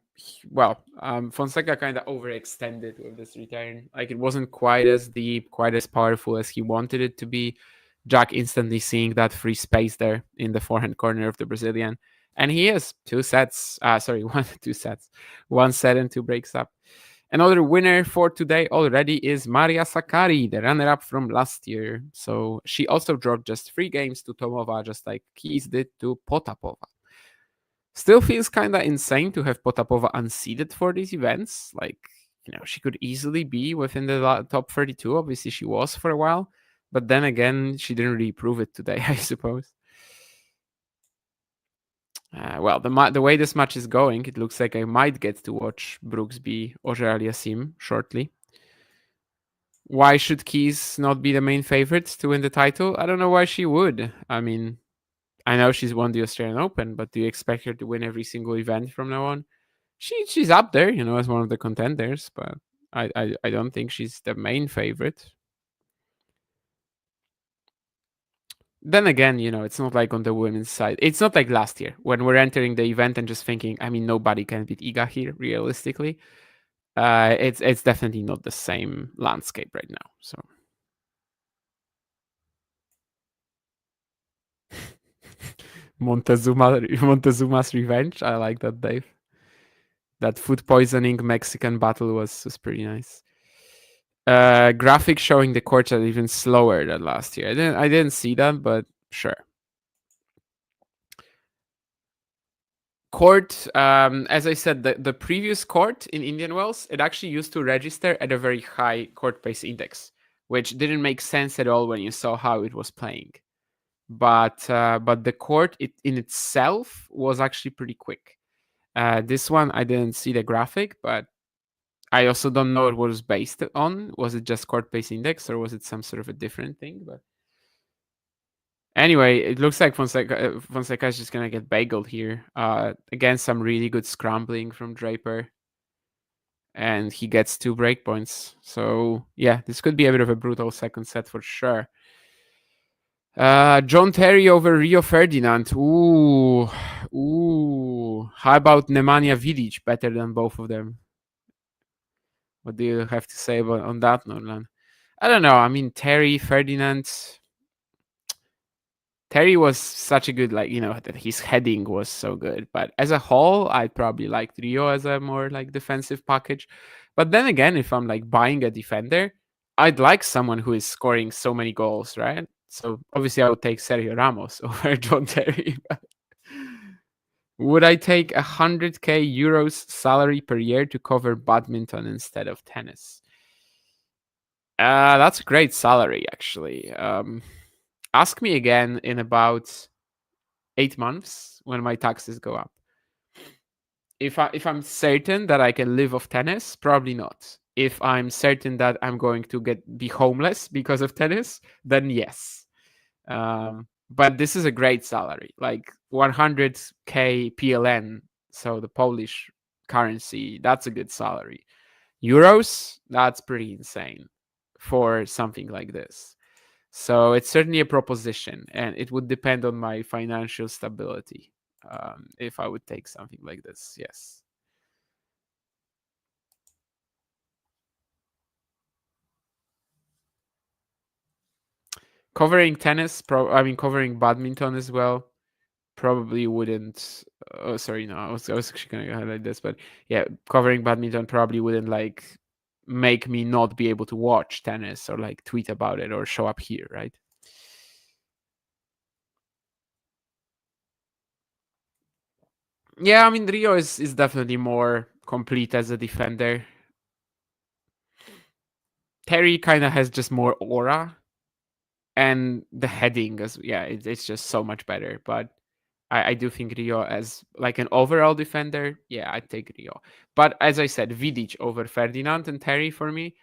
kind of overextended with this return. Like it wasn't quite as deep, quite as powerful as he wanted it to be. Jack instantly seeing that free space there in the forehand corner of the Brazilian. And he is 2 sets. 2 sets. 1 set and 2 breaks up. Another winner for today already is Maria Sakkari, the runner-up from last year. So she also dropped just 3 games to Tomova, just like Keys did to Potapova. Still feels kind of insane to have Potapova unseeded for these events. Like, she could easily be within the top 32. Obviously, she was for a while. But then again, she didn't really prove it today, I suppose. The way this match is going, it looks like I might get to watch Brooksby Auger-Aliassime shortly. Why should Keys not be the main favorite to win the title? I don't know why she would. I mean, I know she's won the Australian Open, but do you expect her to win every single event from now on? She's up there, as one of the contenders, but I don't think she's the main favorite. Then again, it's not like on the women's side. It's not like last year when we're entering the event and just thinking, I mean, nobody can beat Iga here, realistically. It's definitely not the same landscape right now. So Montezuma's revenge. I like that, Dave. That food poisoning Mexican battle was pretty nice. Graphic showing the courts are even slower than last year. I didn't see that, but sure. court, as I said, the previous court in Indian Wells, it actually used to register at a very high court pace index, which didn't make sense at all when you saw how it was playing. But the court in itself was actually pretty quick. This one, I didn't see the graphic, but I also don't know what it was based on. Was it just court pace index, or was it some sort of a different thing? But anyway, it looks like Fonseca is just gonna get bageled here. Again, some really good scrambling from Draper, and he gets 2 breakpoints. So yeah, this could be a bit of a brutal second set for sure. John Terry over Rio Ferdinand. Ooh. How about Nemanja Vidic? Better than both of them. What do you have to say on that, Norlan? I don't know. I mean, Terry Ferdinand. Terry was such a good, that his heading was so good. But as a whole, I'd probably like Rio as a more defensive package. But then again, if I'm buying a defender, I'd like someone who is scoring so many goals, right? So obviously I would take Sergio Ramos over John Terry. Would I take 100k euros salary per year to cover badminton instead of tennis? That's a great salary, actually. Ask me again in about 8 months when my taxes go up. If I'm certain that I can live off tennis, probably not. If I'm certain that I'm going to be homeless because of tennis, then yes. But this is a great salary, 100k PLN, so the Polish currency. That's a good salary. Euros, that's pretty insane for something like this. So it's certainly a proposition, and it would depend on my financial stability if I would take something like this. Yes. Covering tennis, covering badminton as well, probably wouldn't. Oh, sorry, no, I was actually going to highlight this, but yeah, covering badminton probably wouldn't make me not be able to watch tennis or tweet about it or show up here, right? Yeah, I mean, Rio is definitely more complete as a defender. Terry kind of has just more aura, and the heading it's just so much better. But I do think Rio as an overall defender, yeah, I'd take Rio. But as I said, Vidic over Ferdinand and Terry for me,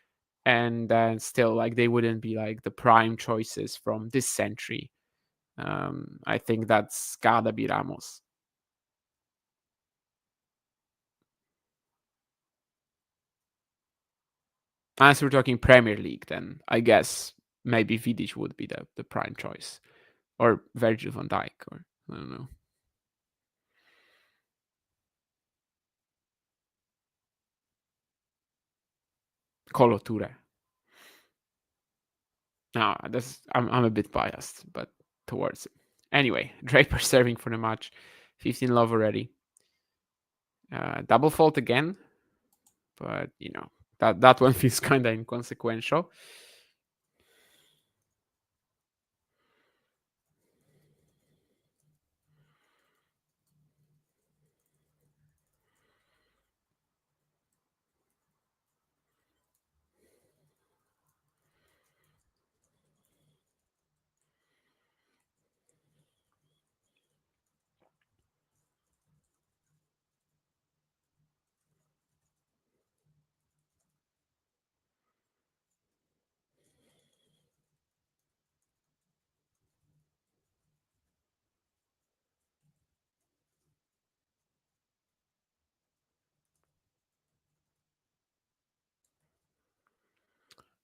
and then still they wouldn't be the prime choices from this century. I think that's gotta be Ramos. Unless we're talking Premier League, then I guess maybe Vidic would be the prime choice, or Virgil van Dijk, or I don't know. Kolo Touré. No, I'm a bit biased, but towards it. Anyway, Draper serving for the match. 15 love already. Double fault again, but that one feels kind of inconsequential.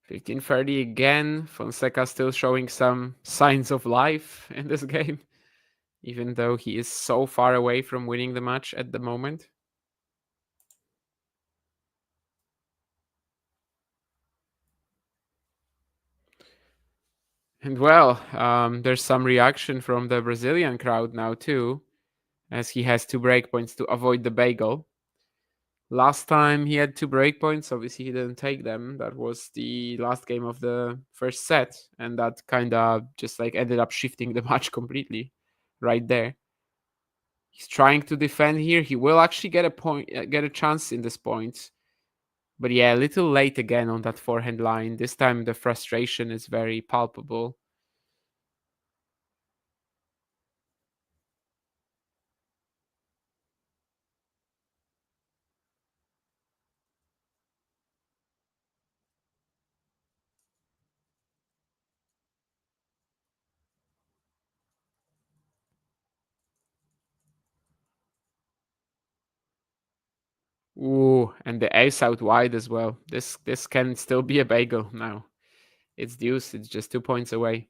$15.30 again. Fonseca still showing some signs of life in this game, even though he is so far away from winning the match at the moment. And well, there's some reaction from the Brazilian crowd now too, as he has 2 breakpoints to avoid the bagel. Last time he had 2 breakpoints, obviously he didn't take them. That was the last game of the first set, and that kind of just ended up shifting the match completely right there. He's trying to defend here. He will actually get a point, get a chance in this point. But yeah, a little late again on that forehand line. This time the frustration is very palpable. Ooh, and the ace out wide as well. This can still be a bagel now. It's deuce. It's just 2 points away.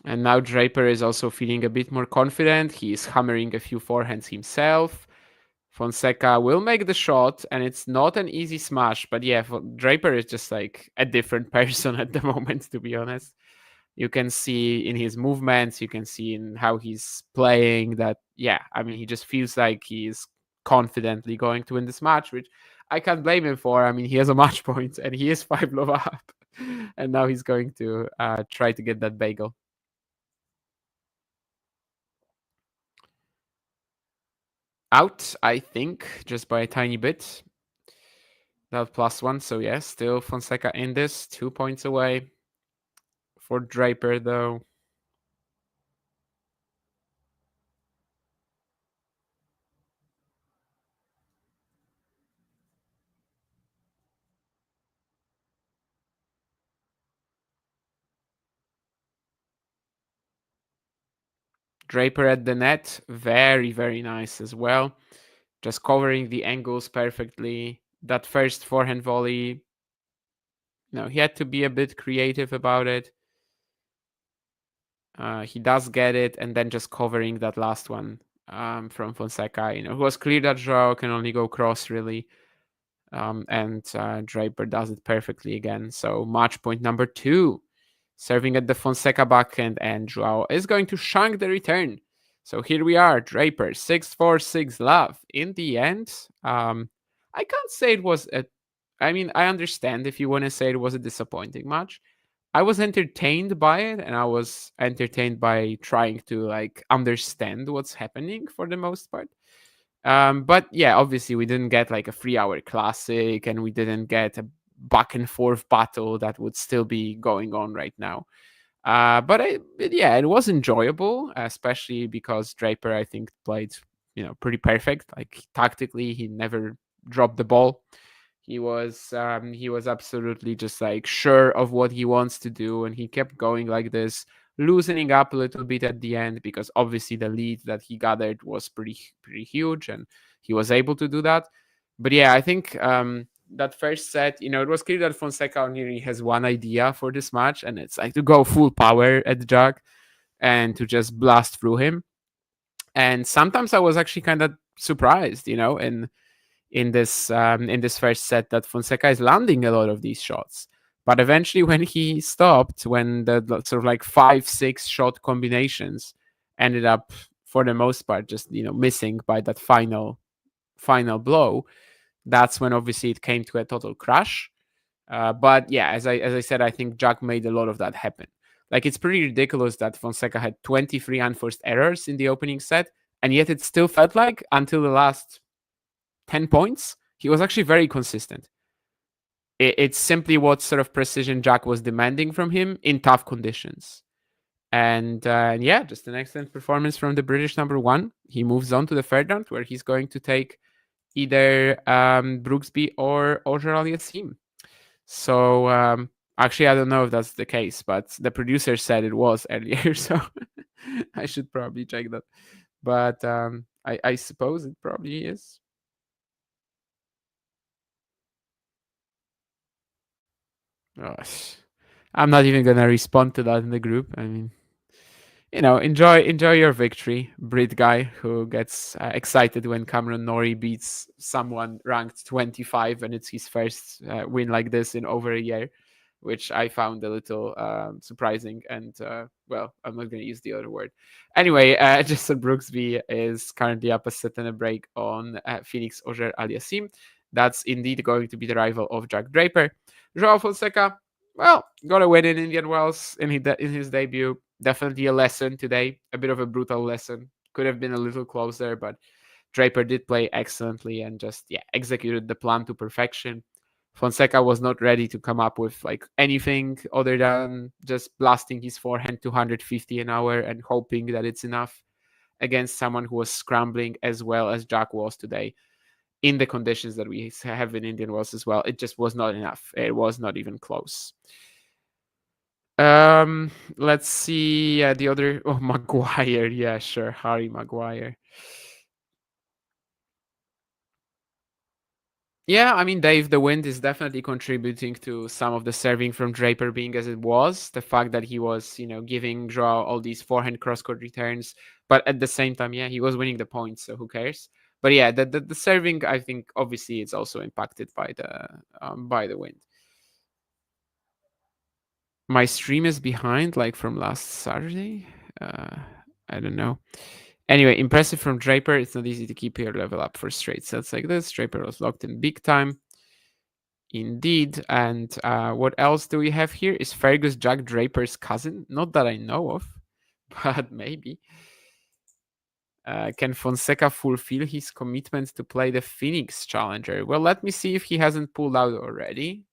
And now Draper is also feeling a bit more confident. He's hammering a few forehands himself. Fonseca will make the shot, and it's not an easy smash. But yeah, Draper is just like a different person at the moment, to be honest. You can see in his movements, you can see in how he's playing that, yeah, I mean, he just feels like he's confidently going to win this match, which I can't blame him for. I mean, he has a match point and he is 5 love up. And now he's going to try to get that bagel. Out, I think, just by a tiny bit. That +1, so yeah, still Fonseca in this, 2 points away. For Draper, though. Draper at the net, very, very nice as well. Just covering the angles perfectly. That first forehand volley, he had to be a bit creative about it. He does get it, and then just covering that last one from Fonseca. It was clear that Joao can only go cross, really. And Draper does it perfectly again. So match point number 2. Serving at the Fonseca backhand, and Joao is going to shank the return. So here we are, Draper, 6-4, 6 love. In the end, I can't say it was I mean, I understand if you want to say it was a disappointing match. I was entertained by it, and I was entertained by trying to understand what's happening for the most part. But yeah, obviously we didn't get like a 3-hour classic, and we didn't get a back and forth battle that would still be going on right now. But yeah, it was enjoyable, especially because Draper, I think, played pretty perfect. Like tactically, he never dropped the ball. He was absolutely just like sure of what he wants to do, and he kept going like this, loosening up a little bit at the end because obviously the lead that he gathered was pretty huge, and he was able to do that. But yeah, I think that first set, it was clear that Fonseca only has one idea for this match, and it's like to go full power at Jack and to just blast through him. And sometimes I was actually kind of surprised, in this first set that Fonseca is landing a lot of these shots. But eventually, when he stopped, when the sort of like 5-6 shot combinations ended up, for the most part, just missing by that final blow, that's when obviously it came to a total crash. But yeah, as I said, I think Jack made a lot of that happen. Like, it's pretty ridiculous that Fonseca had 23 unforced errors in the opening set, and yet it still felt like until the last 10 points, he was actually very consistent. It's simply what sort of precision Jack was demanding from him in tough conditions. And yeah, just an excellent performance from the British number 1. He moves on to the third round, where he's going to take either Brooksby or Auger-Aliassime. So actually, I don't know if that's the case, but the producer said it was earlier, so I should probably check that. But I suppose it probably is. Gosh, I'm not even gonna respond to that in the group. I mean, enjoy your victory, Brit guy who gets excited when Cameron Norrie beats someone ranked 25 and it's his first win like this in over a year, which I found a little surprising. And well, I'm not going to use the other word. Anyway, Jason Brooksby is currently up a set and a break on Phoenix Auger Aliassime. That's indeed going to be the rival of Jack Draper. Joao Fonseca, well, got a win in Indian Wells in his debut. Definitely a lesson today, a bit of a brutal lesson. Could have been a little closer, but Draper did play excellently and just executed the plan to perfection. Fonseca was not ready to come up with like anything other than just blasting his forehand 250 an hour and hoping that it's enough against someone who was scrambling as well as Jack was today in the conditions that we have in Indian Wells as well. It just was not enough. It was not even close. Let's see the other. Oh, Maguire. Yeah, sure. Harry Maguire. Yeah, I mean, Dave, the wind is definitely contributing to some of the serving from Draper being as it was. The fact that he was, giving Joao all these forehand cross-court returns, but at the same time, yeah, he was winning the points, so who cares? But yeah, the serving, I think, obviously, it's also impacted by the wind. My stream is behind, like from last Saturday. I don't know. Anyway, impressive from Draper. It's not easy to keep your level up for straight sets like this. Draper was locked in big time. Indeed. And what else do we have here? Is Fergus Jack Draper's cousin? Not that I know of, but maybe. Can Fonseca fulfill his commitment to play the Phoenix Challenger? Well, let me see if he hasn't pulled out already.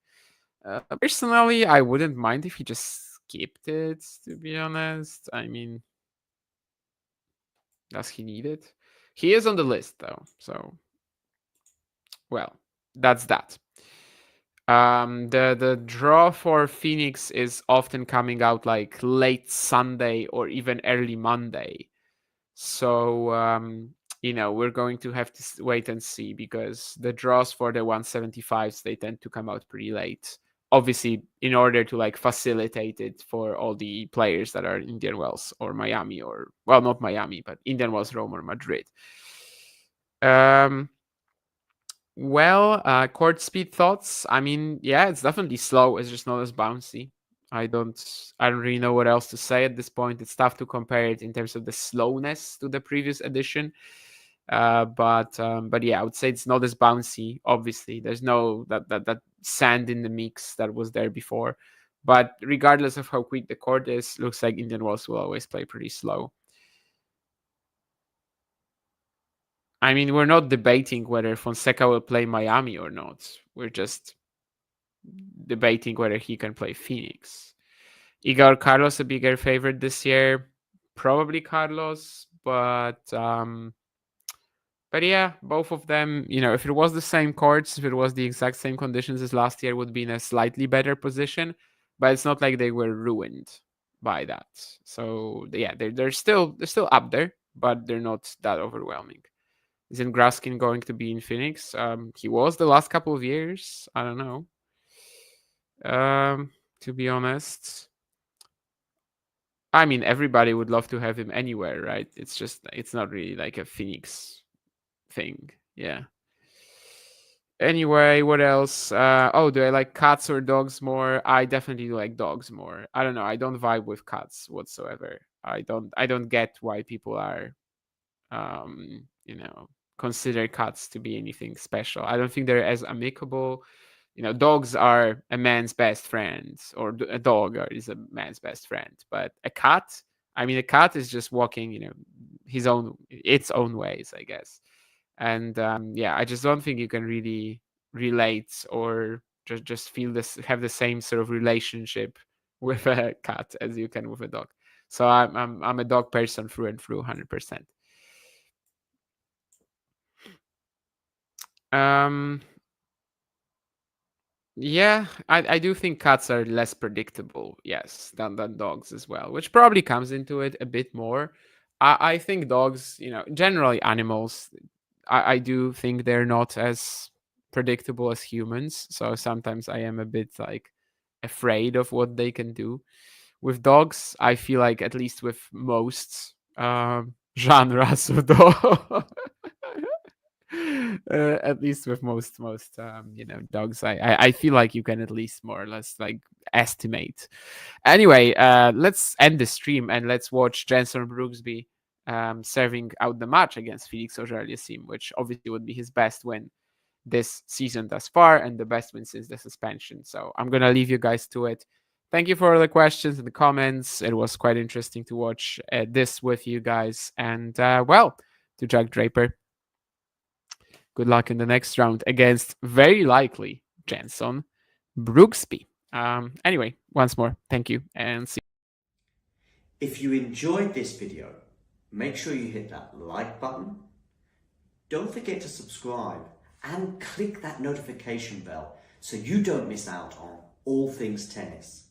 Personally, I wouldn't mind if he just skipped it, to be honest. I mean, does he need it? He is on the list, though. So, well, that's that. The draw for Phoenix is often coming out like late Sunday or even early Monday. So, we're going to have to wait and see because the draws for the 175s, they tend to come out pretty late. Obviously, in order to like facilitate it for all the players that are in Indian Wells or Miami or, well, not Miami, but Indian Wells, Rome or Madrid. Court speed thoughts. I mean, yeah, it's definitely slow. It's just not as bouncy. I don't really know what else to say at this point. It's tough to compare it in terms of the slowness to the previous edition. But yeah, I would say it's not as bouncy. Obviously, there's no that sand in the mix that was there before. But regardless of how quick the court is, looks like Indian Wells will always play pretty slow. I mean, we're not debating whether Fonseca will play Miami or not. We're just debating whether he can play Phoenix. Igor Carlos a bigger favorite this year? Probably Carlos, but yeah, both of them, if it was the same courts, if it was the exact same conditions as last year, would be in a slightly better position. But it's not like they were ruined by that. So yeah, they're still up there, but they're not that overwhelming. Isn't Graskin going to be in Phoenix? He was the last couple of years. I don't know. To be honest, I mean, everybody would love to have him anywhere, right? It's not really like a Phoenix thing. Yeah. Anyway, what else? Do I like cats or dogs more? I definitely like dogs more. I don't know. I don't vibe with cats whatsoever. I don't get why people are, consider cats to be anything special. I don't think they're as amicable. Dogs are a man's best friend, or a dog is a man's best friend. But a cat is just walking, its own ways, I guess. And I just don't think you can really relate or just have the same sort of relationship with a cat as you can with a dog. So I'm a dog person through and through, 100%. Yeah, I do think cats are less predictable, yes, than dogs as well, which probably comes into it a bit more. I think dogs, generally animals, I do think they're not as predictable as humans. So sometimes I am a bit like afraid of what they can do with dogs, I feel like at least with most genres of dog, at least with most dogs, I feel like you can at least more or less like estimate. Anyway, let's end the stream and let's watch Jenson Brooksby serving out the match against Felix Auger-Aliassime, which obviously would be his best win this season thus far and the best win since the suspension. So I'm gonna leave you guys to it. Thank you for all the questions and the comments. It was quite interesting to watch this with you guys. And well, to Jack Draper, good luck in the next round against very likely Jenson Brooksby. Anyway, once more, thank you and see you. If you enjoyed this video, make sure you hit that like button. Don't forget to subscribe and click that notification bell so you don't miss out on all things tennis.